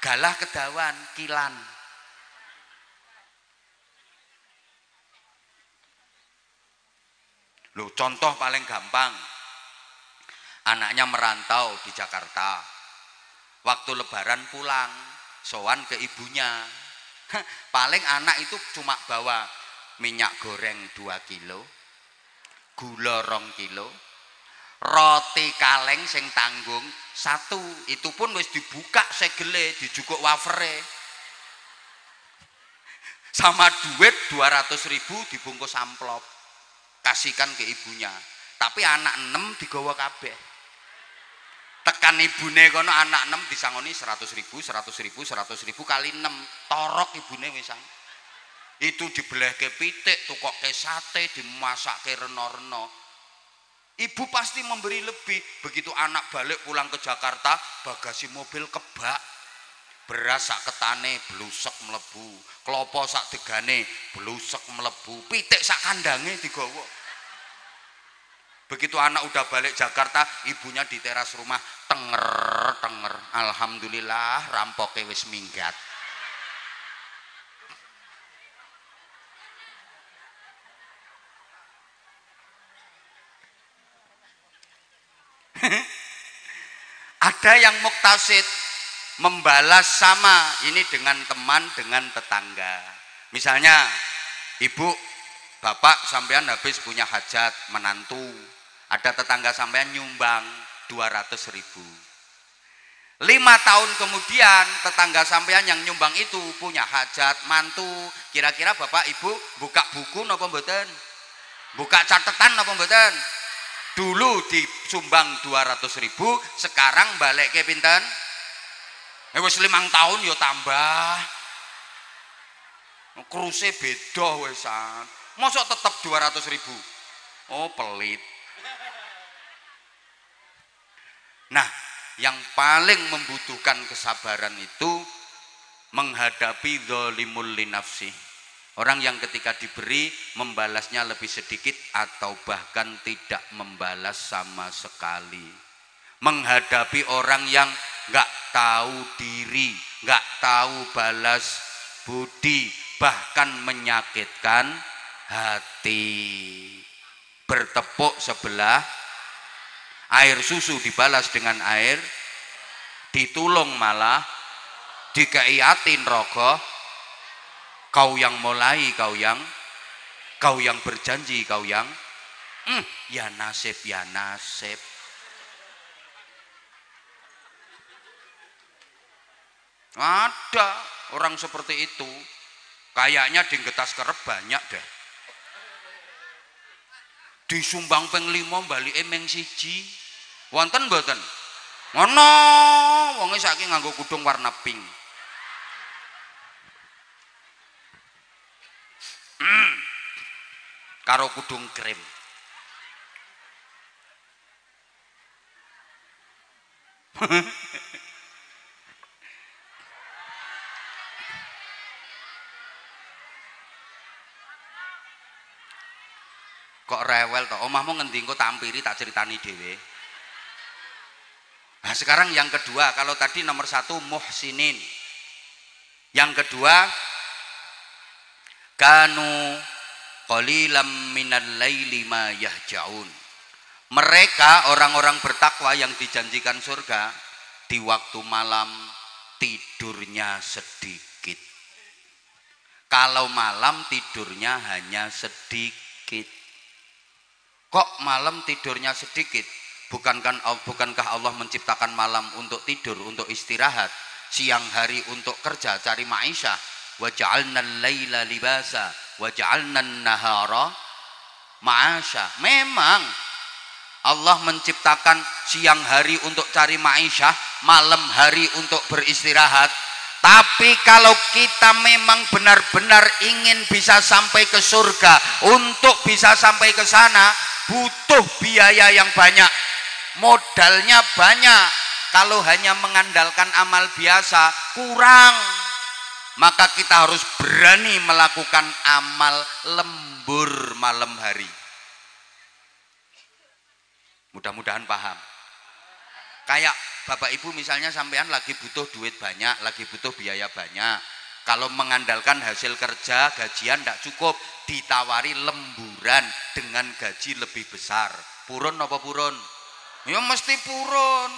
galah kedawan kilan. Loh, contoh paling gampang. Anaknya merantau di Jakarta. Waktu lebaran pulang, sowan ke ibunya. Paling anak itu cuma bawa minyak goreng 2 kilo, gula 2 kilo, roti kaleng sing tanggung 1, itu pun wis dibuka segele, dijukuk wafere. Sama duit 200.000 dibungkus amplop, kasihkan ke ibunya. Tapi anak 6 digawa kabeh. Tekan ibune kono anak 6 disangoni 100.000 kali 6, torok ibune wisan. Itu dibelehke pitik, tukokke sate, dimasakke reno-reno. Ibu pasti memberi lebih. Begitu anak balik pulang ke Jakarta, bagasi mobil kebak. Beras sak ketane blusek mlebu, klopo sak degane blusek mlebu, pitik sak kandange digawa. Begitu anak udah balik Jakarta, ibunya di teras rumah tenger. Alhamdulillah rampoke wis minggat. Ada yang muktasid, membalas sama ini dengan teman, dengan tetangga. Misalnya ibu bapak sampean habis punya hajat menantu, ada tetangga sampean nyumbang 200.000. 5 tahun kemudian tetangga sampean yang nyumbang itu punya hajat mantu, kira-kira bapak ibu buka buku napa mboten? Buka catatan napa mboten? Dulu disumbang 200.000, sekarang balik ke pinten? Wis 5 tahun ya tambah. Kruse beda wesan. Mosok tetep 200.000. Oh, pelit. Nah, yang paling membutuhkan kesabaran itu menghadapi zalimul linafsi. Orang yang ketika diberi membalasnya lebih sedikit atau bahkan tidak membalas sama sekali. Menghadapi orang yang nggak tahu diri, nggak tahu balas budi, bahkan menyakitkan hati. Bertepuk sebelah, air susu dibalas dengan air, ditulung malah dikeiatin rogoh. Kau yang mulai, kau yang berjanji, kau yang ya nasib, ya nasib. Ada orang seperti itu, kayaknya di Getas Kerep banyak deh. Disumbang ping 5 balike ming 1. Wonten mboten? Ngono, wonge saiki nganggo kudung warna pink. Karo kudung krim. Kok rewel toh? Omahmu ngendi engko tampiri tak ceritani dhewe. Nah, sekarang yang kedua, kalau tadi nomor 1 muhsinin. Yang kedua, kanu qalilam minal laili ma yahjaun. Mereka orang-orang bertakwa yang dijanjikan surga di waktu malam tidurnya sedikit. Kalau malam tidurnya hanya sedikit. Kok malam tidurnya sedikit? Bukankah Allah menciptakan malam untuk tidur, untuk istirahat, siang hari untuk kerja, cari maisha? Wa ja'alnal laila libasa wa ja'alnan nahara ma'asha. Memang Allah menciptakan siang hari untuk cari maisha, malam hari untuk beristirahat. Tapi kalau kita memang benar-benar ingin bisa sampai ke surga, untuk bisa sampai ke sana butuh biaya yang banyak, modalnya banyak. Kalau hanya mengandalkan amal biasa kurang, maka kita harus berani melakukan amal lembur malam hari. Mudah-mudahan paham. Kayak bapak ibu misalnya sampean lagi butuh duit banyak, lagi butuh biaya banyak. Kalau mengandalkan hasil kerja, gajian tidak cukup, ditawari lemburan. lemburan dengan gaji lebih besar. Purun apa purun? Ya mesti purun.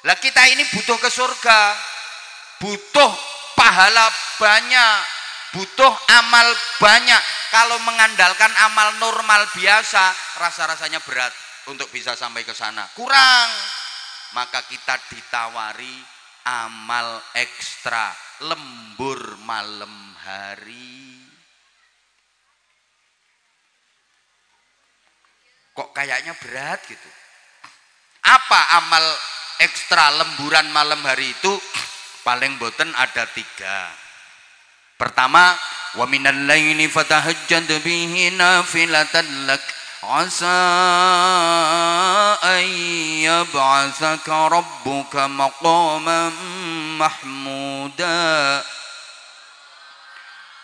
Lah kita ini butuh ke surga, butuh pahala banyak, butuh amal banyak. Kalau mengandalkan amal normal biasa, rasa-rasanya berat untuk bisa sampai ke sana. Kurang. Maka kita ditawari amal ekstra, lembur malam hari. Kok kayaknya berat gitu. Apa amal ekstra lemburan malam hari itu? Paling boten ada 3. Pertama, wa minal laili fatahajjad bihi nafilatan lak asa an yab'atsaka rabbuka maqaman mahmuda.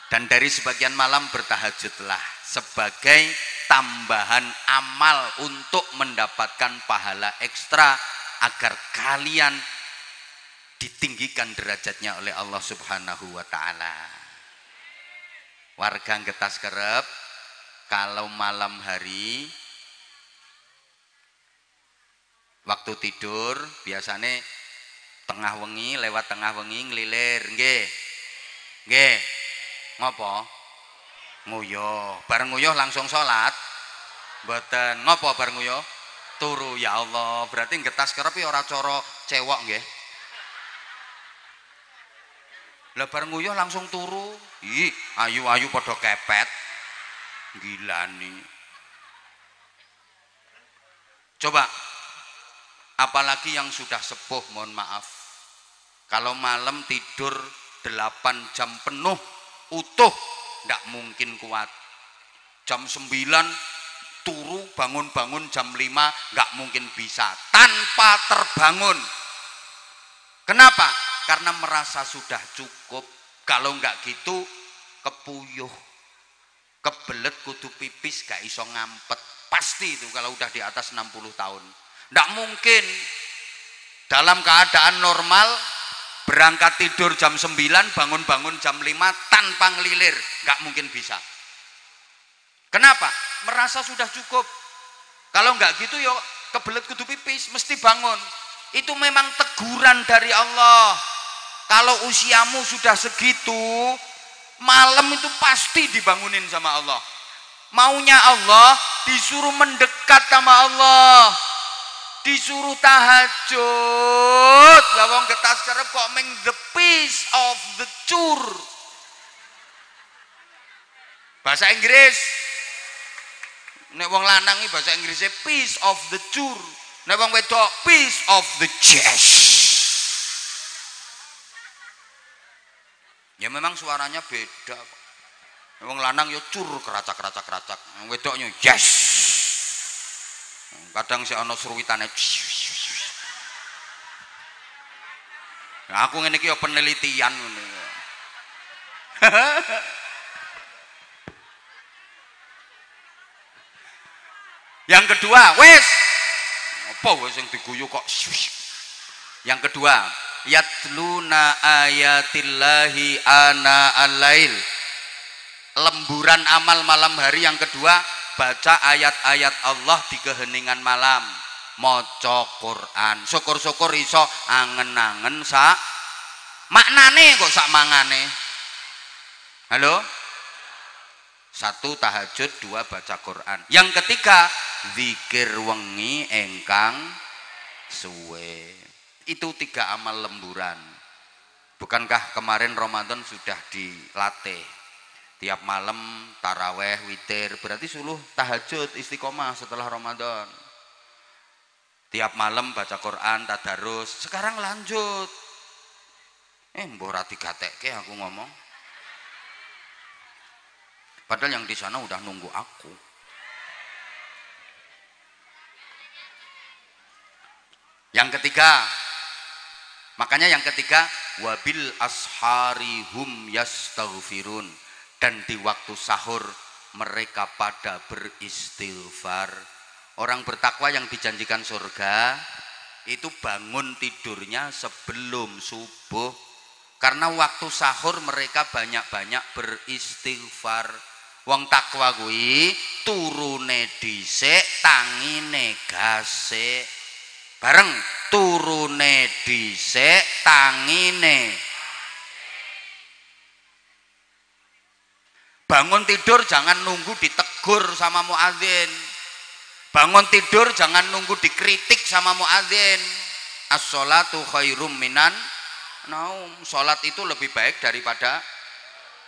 Dan dari sebagian malam bertahajudlah sebagai tambahan amal untuk mendapatkan pahala ekstra agar kalian ditinggikan derajatnya oleh Allah Subhanahu wa taala. Warga Getas Kerep kalau malam hari waktu tidur biasanya tengah wengi, lewat tengah wengi ngelilir, nggih. Nggih. Ngopo? Nguyuh. Bareng nguyuh langsung sholat. Mboten. Ngopo bareng nguyuh? Turu. Ya Allah, berarti Getas Kerep ya ora cara cewek nggih. Lah bareng nguyuh langsung turu. Ih, ayu-ayu padha kepet. Gila nih. Coba apalagi yang sudah sepuh, mohon maaf. Kalau malam tidur 8 jam penuh utuh, ndak mungkin kuat. Jam 9 turu bangun-bangun jam 5 nggak mungkin bisa tanpa terbangun. Kenapa? Karena merasa sudah cukup. Kalau nggak gitu kepuyuh, kebelet kudu pipis gak iso ngampet. Pasti itu kalau udah di atas 60 tahun. Nggak mungkin. Dalam keadaan normal berangkat tidur jam 9, bangun-bangun jam 5 tanpa ngelilir, nggak mungkin bisa. Kenapa? Merasa sudah cukup. Kalau nggak gitu ya kebelet kudu pipis, mesti bangun. Itu memang teguran dari Allah. Kalau usiamu sudah segitu, malam itu pasti dibangunin sama Allah. Maunya Allah disuruh mendekat sama Allah, disuruh tahajud. Lah wong Getas Kerep kok meng the piece of the cur. Bahasa Inggris. Nek wong lanang iki bahasa Inggrisnya piece of the cur. Nek wong wedok piece of the chest. Ya memang suaranya beda kok. Wong lanang yo cur keracak-keracak-keracak. Wedoknya yes. Kadang sik ana seruwitane. Nah, aku ngene iki yo penelitian ngene. Yang kedua, wes. Apa wes sing diguyu kok. Yang kedua, yatluna ayatillahi ana al-lail. Lemburan amal malam hari yang kedua, baca ayat-ayat Allah di keheningan malam, maca Quran. Syukur-syukur iso angen-angen sak maknane kok sak mangane. Halo? 1 tahajud, 2 baca Quran. Yang ketiga, zikir wengi engkang suwe. Itu 3 amal lemburan. Bukankah kemarin Ramadan sudah dilatih? Tiap malam taraweh, witir, berarti suluh tahajud istiqomah setelah Ramadan. Tiap malam baca Quran, tadarus. Sekarang lanjut. Mbok ora digatekke aku ngomong. Padahal yang di sana udah nunggu aku. Yang ketiga, makanya yang ketiga, wabil ashari hum yastaghfirun. Dan di waktu sahur mereka pada beristighfar. Orang bertakwa yang dijanjikan surga itu bangun tidurnya sebelum subuh. Karena waktu sahur mereka banyak-banyak beristighfar. Wong takwa kuwi turune dhisik tangine gasik. Bareng turune dhisik tangine. Bangun tidur jangan nunggu ditegur sama muadzin. Bangun tidur jangan nunggu dikritik sama muadzin. As-sholatu khairum minan naum. Salat itu lebih baik daripada.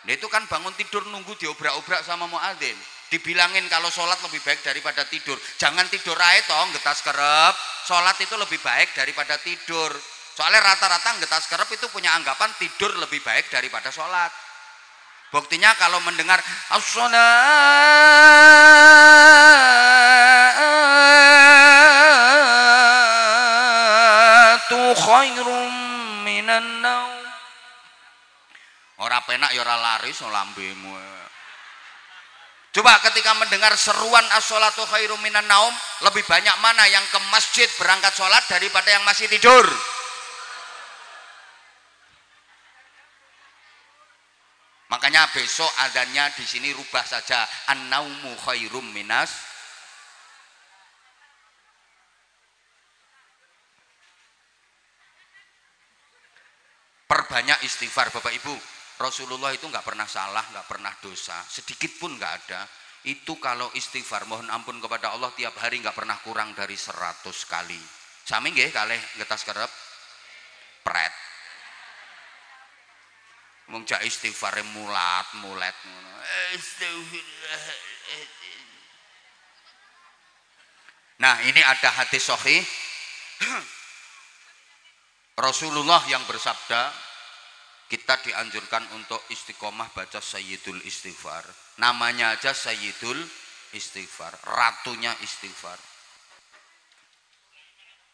Nah, itu kan bangun tidur nunggu diobrak-obrak sama muadzin. Dibilangin kalau sholat lebih baik daripada tidur. Jangan tidur ae toh, ngetas kerep. Sholat itu lebih baik daripada tidur. Soalnya rata-rata ngetas kerep itu punya anggapan tidur lebih baik daripada sholat. Buktinya kalau mendengar as-sholatu khairum minan naum. Ora penak ya ora laris lambemu. Coba ketika mendengar seruan as-sholatu khairum minan naum, lebih banyak mana yang ke masjid berangkat sholat daripada yang masih tidur? Makanya besok azannya di sini rubah saja, an-naumu khairum minas. Perbanyak istighfar Bapak Ibu. Rasulullah itu nggak pernah salah, nggak pernah dosa, sedikit pun nggak ada. Itu kalau istighfar mohon ampun kepada Allah tiap hari nggak pernah kurang dari 100 kali. Sami nggih kalih ngetas kerep pret. Mung jak istighfare mulat ngono. Nah, ini ada hadis sahih Rasulullah yang bersabda, kita dianjurkan untuk istiqomah baca Sayyidul Istighfar. Namanya aja Sayyidul Istighfar, ratunya istighfar.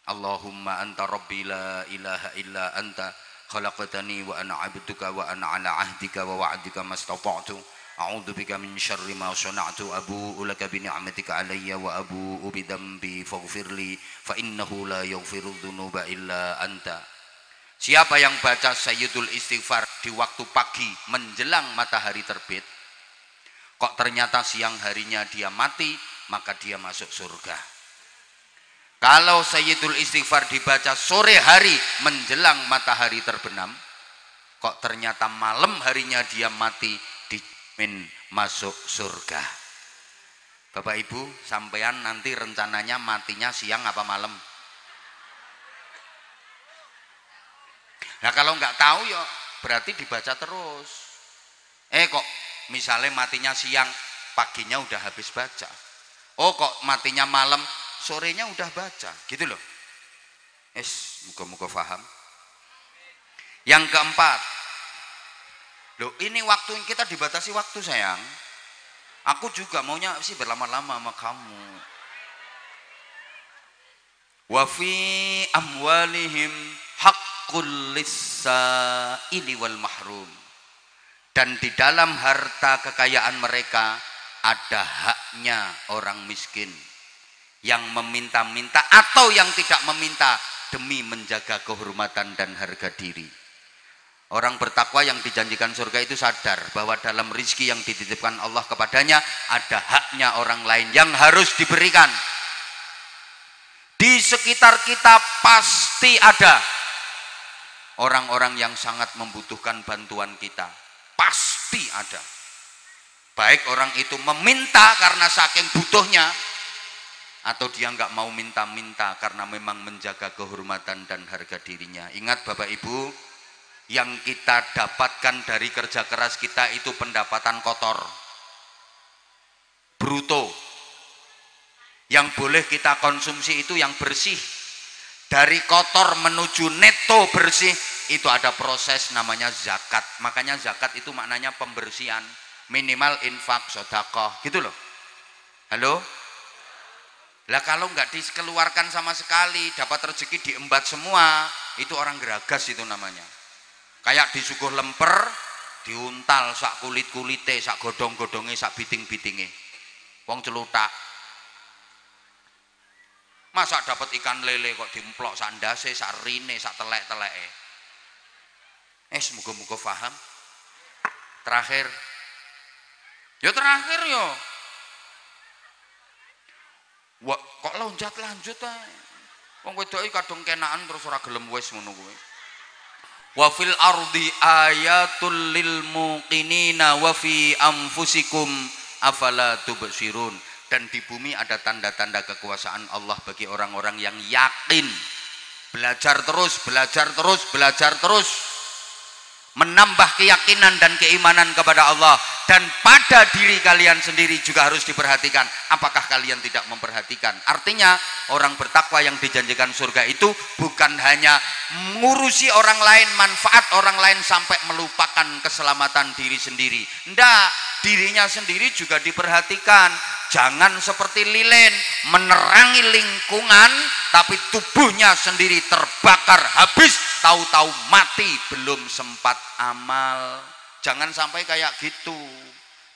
Allahumma anta rabbi la ilaha illa anta khalaqtani wa ana 'abduka wa ana 'ala 'ahdika wa wa'dika mastata'tu a'udzu bika min syarri ma sana'tu abu'u laka bi ni'matika 'alayya wa abu'u bi dhanbi faghfirli fa innahu la yaghfiru dzunuba illa anta. Siapa yang baca Sayyidul Istighfar di waktu pagi menjelang matahari terbit, kok ternyata siang harinya dia mati, maka dia masuk surga. Kalau Sayyidul Istighfar dibaca sore hari menjelang matahari terbenam, kok ternyata malam harinya dia mati, dijamin masuk surga. Bapak Ibu, sampean nanti rencananya matinya siang apa malam? Nah kalau nggak tahu ya berarti dibaca terus. Kok misalnya matinya siang, paginya udah habis baca. Oh kok matinya malam, sorenya udah baca, gitu loh. Muka-muka paham. Yang keempat, loh ini waktu yang kita dibatasi waktu sayang. Aku juga maunya sih berlama-lama sama kamu. Wa fi amwalihim haqqul lis-sa'ili wal mahrum. Dan di dalam harta kekayaan mereka ada haknya orang miskin yang meminta-minta atau yang tidak meminta demi menjaga kehormatan dan harga diri. Orang bertakwa yang dijanjikan surga itu sadar bahwa dalam rizki yang dititipkan Allah kepadanya ada haknya orang lain yang harus diberikan. Di sekitar kita pasti ada orang-orang yang sangat membutuhkan bantuan kita. Pasti ada. Baik orang itu meminta karena saking butuhnya, atau dia nggak mau minta-minta karena memang menjaga kehormatan dan harga dirinya. Ingat Bapak Ibu, yang kita dapatkan dari kerja keras kita itu pendapatan kotor, bruto. Yang boleh kita konsumsi itu yang bersih. Dari kotor menuju neto bersih itu ada proses namanya zakat. Makanya zakat itu maknanya pembersihan, minimal infak, sedekah, gitu loh. Halo? Lah kalau nggak dikeluarkan sama sekali, dapat rezeki diembat semua, itu orang geragas itu namanya. Kayak disuguh lemper, diuntal sak kulit-kulite, sak godong-godonge, sak biting-bitinge. Wong celutak. Masa dapat ikan lele kok dimplok sak ndase, sak rine, sak telek-teleke. Semoga-moga paham. Terakhir, Ya terakhir yo. Wah, kok loncat lanjut ae. Wong wedoke kadung kenaan terus ora gelem wis ngono kuwi. Wa fil ardi ayatul lil muqinina wa fi anfusikum afala tubsirun. Dan di bumi ada tanda-tanda kekuasaan Allah bagi orang-orang yang yakin. Belajar terus, belajar terus, belajar terus. Menambah keyakinan dan keimanan kepada Allah. Dan pada diri kalian sendiri juga harus diperhatikan. Apakah kalian tidak memperhatikan? Artinya orang bertakwa yang dijanjikan surga itu bukan hanya mengurusi orang lain, manfaat orang lain sampai melupakan keselamatan diri sendiri. Ndak, dirinya sendiri juga diperhatikan. Jangan seperti lilin menerangi lingkungan tapi tubuhnya sendiri terbakar habis, tahu-tahu mati belum sempat amal. Jangan sampai kayak gitu.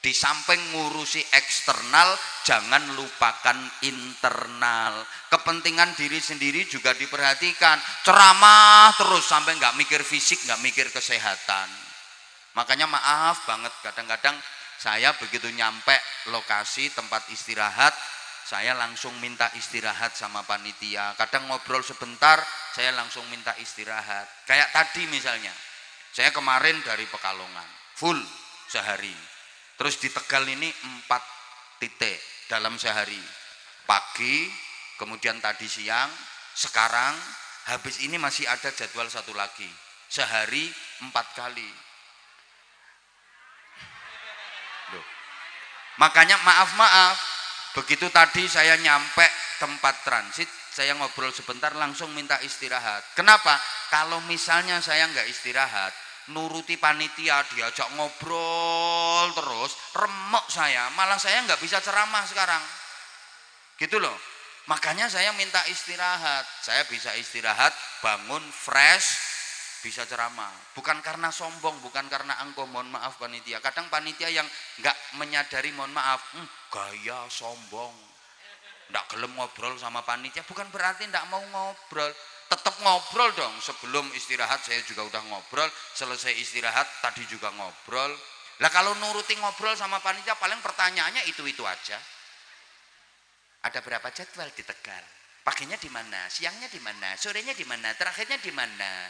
Di samping ngurusi eksternal, jangan lupakan internal. Kepentingan diri sendiri juga diperhatikan. Ceramah terus sampai nggak mikir fisik, nggak mikir kesehatan. Makanya maaf banget, kadang-kadang saya begitu nyampe lokasi tempat istirahat, saya langsung minta istirahat sama panitia. Kadang ngobrol sebentar, saya langsung minta istirahat. Kayak tadi misalnya, saya kemarin dari Pekalongan, full sehari. Terus di Tegal ini 4 titik dalam sehari. Pagi, kemudian tadi siang, sekarang, habis ini masih ada jadwal satu lagi. Sehari 4 kali. Loh. Makanya maaf, begitu tadi saya nyampe tempat transit, saya ngobrol sebentar langsung minta istirahat. Kenapa? Kalau misalnya saya nggak istirahat, nuruti panitia diajak ngobrol terus, remuk saya, malah saya nggak bisa ceramah sekarang, gitu loh. Makanya saya minta istirahat, saya bisa istirahat, bangun fresh, bisa ceramah. Bukan karena sombong, bukan karena angkuh, mohon maaf panitia. Kadang panitia yang nggak menyadari, mohon maaf, gaya sombong, nggak gelem ngobrol sama panitia, bukan berarti nggak mau ngobrol. Tetap ngobrol dong, sebelum istirahat saya juga udah ngobrol, selesai istirahat tadi juga ngobrol. Lah kalau nuruti ngobrol sama panitia paling pertanyaannya itu-itu aja. Ada berapa jadwal di Tegal? Paginya di mana? Siangnya di mana? Sorenya di mana? Terakhirnya di mana?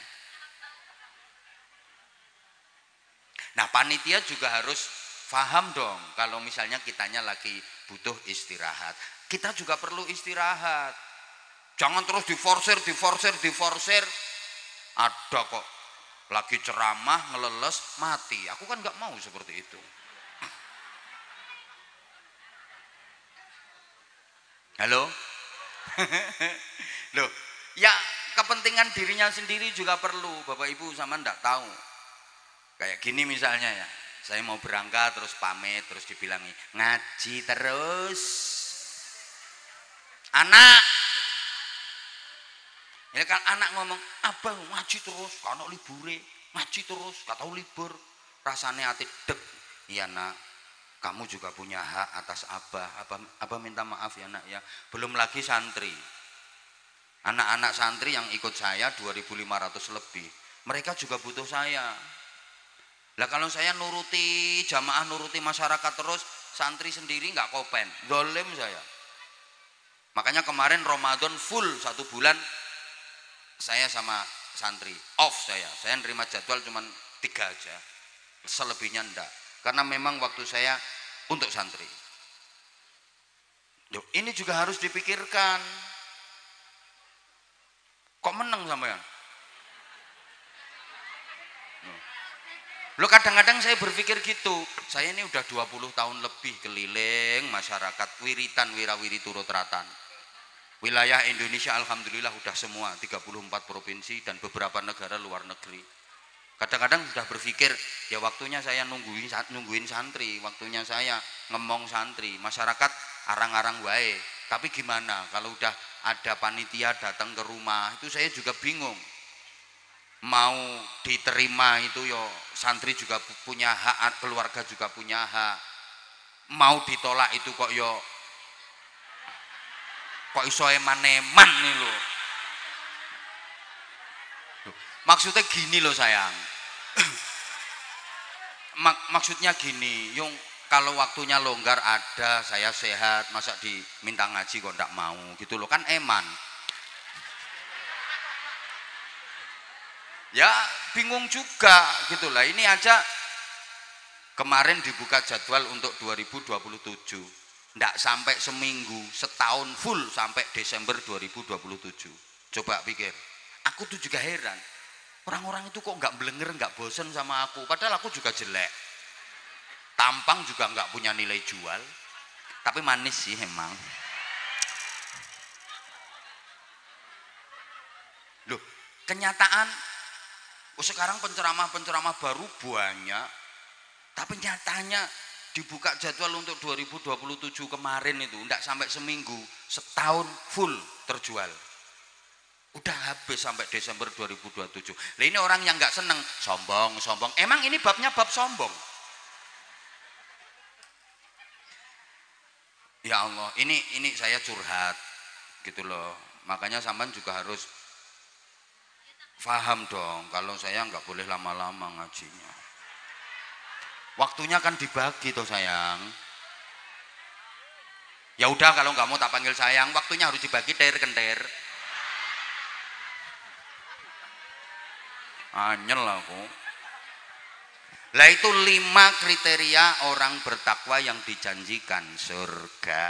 Nah, panitia juga harus paham dong kalau misalnya kitanya lagi butuh istirahat. Kita juga perlu istirahat. Jangan terus diforsir. Ada kok lagi ceramah ngeleles mati. Aku kan nggak mau seperti itu. Halo? Loh, ya kepentingan dirinya sendiri juga perlu. Bapak Ibu sama ndak tahu. Kayak gini misalnya ya, saya mau berangkat terus pamit terus dibilangi ngaji terus. Anak, ya kan anak ngomong, abang ngaji terus, karena libure, ngaji terus, gak tahu libur, rasanya hati deg. Iya nak, kamu juga punya hak atas abah. Abah minta maaf ya nak ya. Belum lagi santri, anak-anak santri yang ikut saya 2.500 lebih, mereka juga butuh saya. Lah kalau saya nuruti jamaah, nuruti masyarakat terus, santri sendiri nggak kopen, dolim saya. Makanya kemarin Ramadan full 1 bulan saya sama santri off, saya nerima jadwal cuma 3 aja, selebihnya enggak, karena memang waktu saya untuk santri. Duh, ini juga harus dipikirkan. Kok meneng sampean? Lo kadang-kadang saya berpikir gitu, saya ini udah 20 tahun lebih keliling masyarakat, wiritan wirawiri turut ratan. Wilayah Indonesia alhamdulillah udah semua, 34 provinsi dan beberapa negara luar negeri. Kadang-kadang sudah berpikir, ya waktunya saya nungguin santri, waktunya saya ngemong santri, masyarakat arang-arang wae. Tapi gimana kalau udah ada panitia datang ke rumah, itu saya juga bingung. Mau diterima itu yo santri juga punya hak, keluarga juga punya hak. Mau ditolak itu kok iso eman-eman nih lo. Maksudnya gini loh sayang. Maksudnya gini, yang kalau waktunya longgar ada, saya sehat, masa diminta ngaji kok ndak mau gitu loh, kan eman. Ya bingung juga gitu lah. Ini aja kemarin dibuka jadwal untuk 2027, ndak sampai seminggu, setahun full sampai Desember 2027. Coba pikir, aku tuh juga heran, orang-orang itu kok nggak belenger, nggak bosen sama aku, padahal aku juga jelek, tampang juga nggak punya nilai jual, tapi manis sih emang. Loh, kenyataan sekarang penceramah baru banyak, tapi nyatanya dibuka jadwal untuk 2027 kemarin itu enggak sampai seminggu, setahun full terjual. Udah habis sampai Desember 2027. Lah ini orang yang nggak seneng, sombong. Emang ini babnya bab sombong? Ya Allah, ini saya curhat gitu loh. Makanya sampean juga harus paham dong, kalau saya nggak boleh lama-lama ngajinya. Waktunya kan dibagi toh sayang. Ya udah kalau nggak mau tak panggil sayang, waktunya harus dibagi kenter. Anyel aku. Lah itu 5 kriteria orang bertakwa yang dijanjikan surga.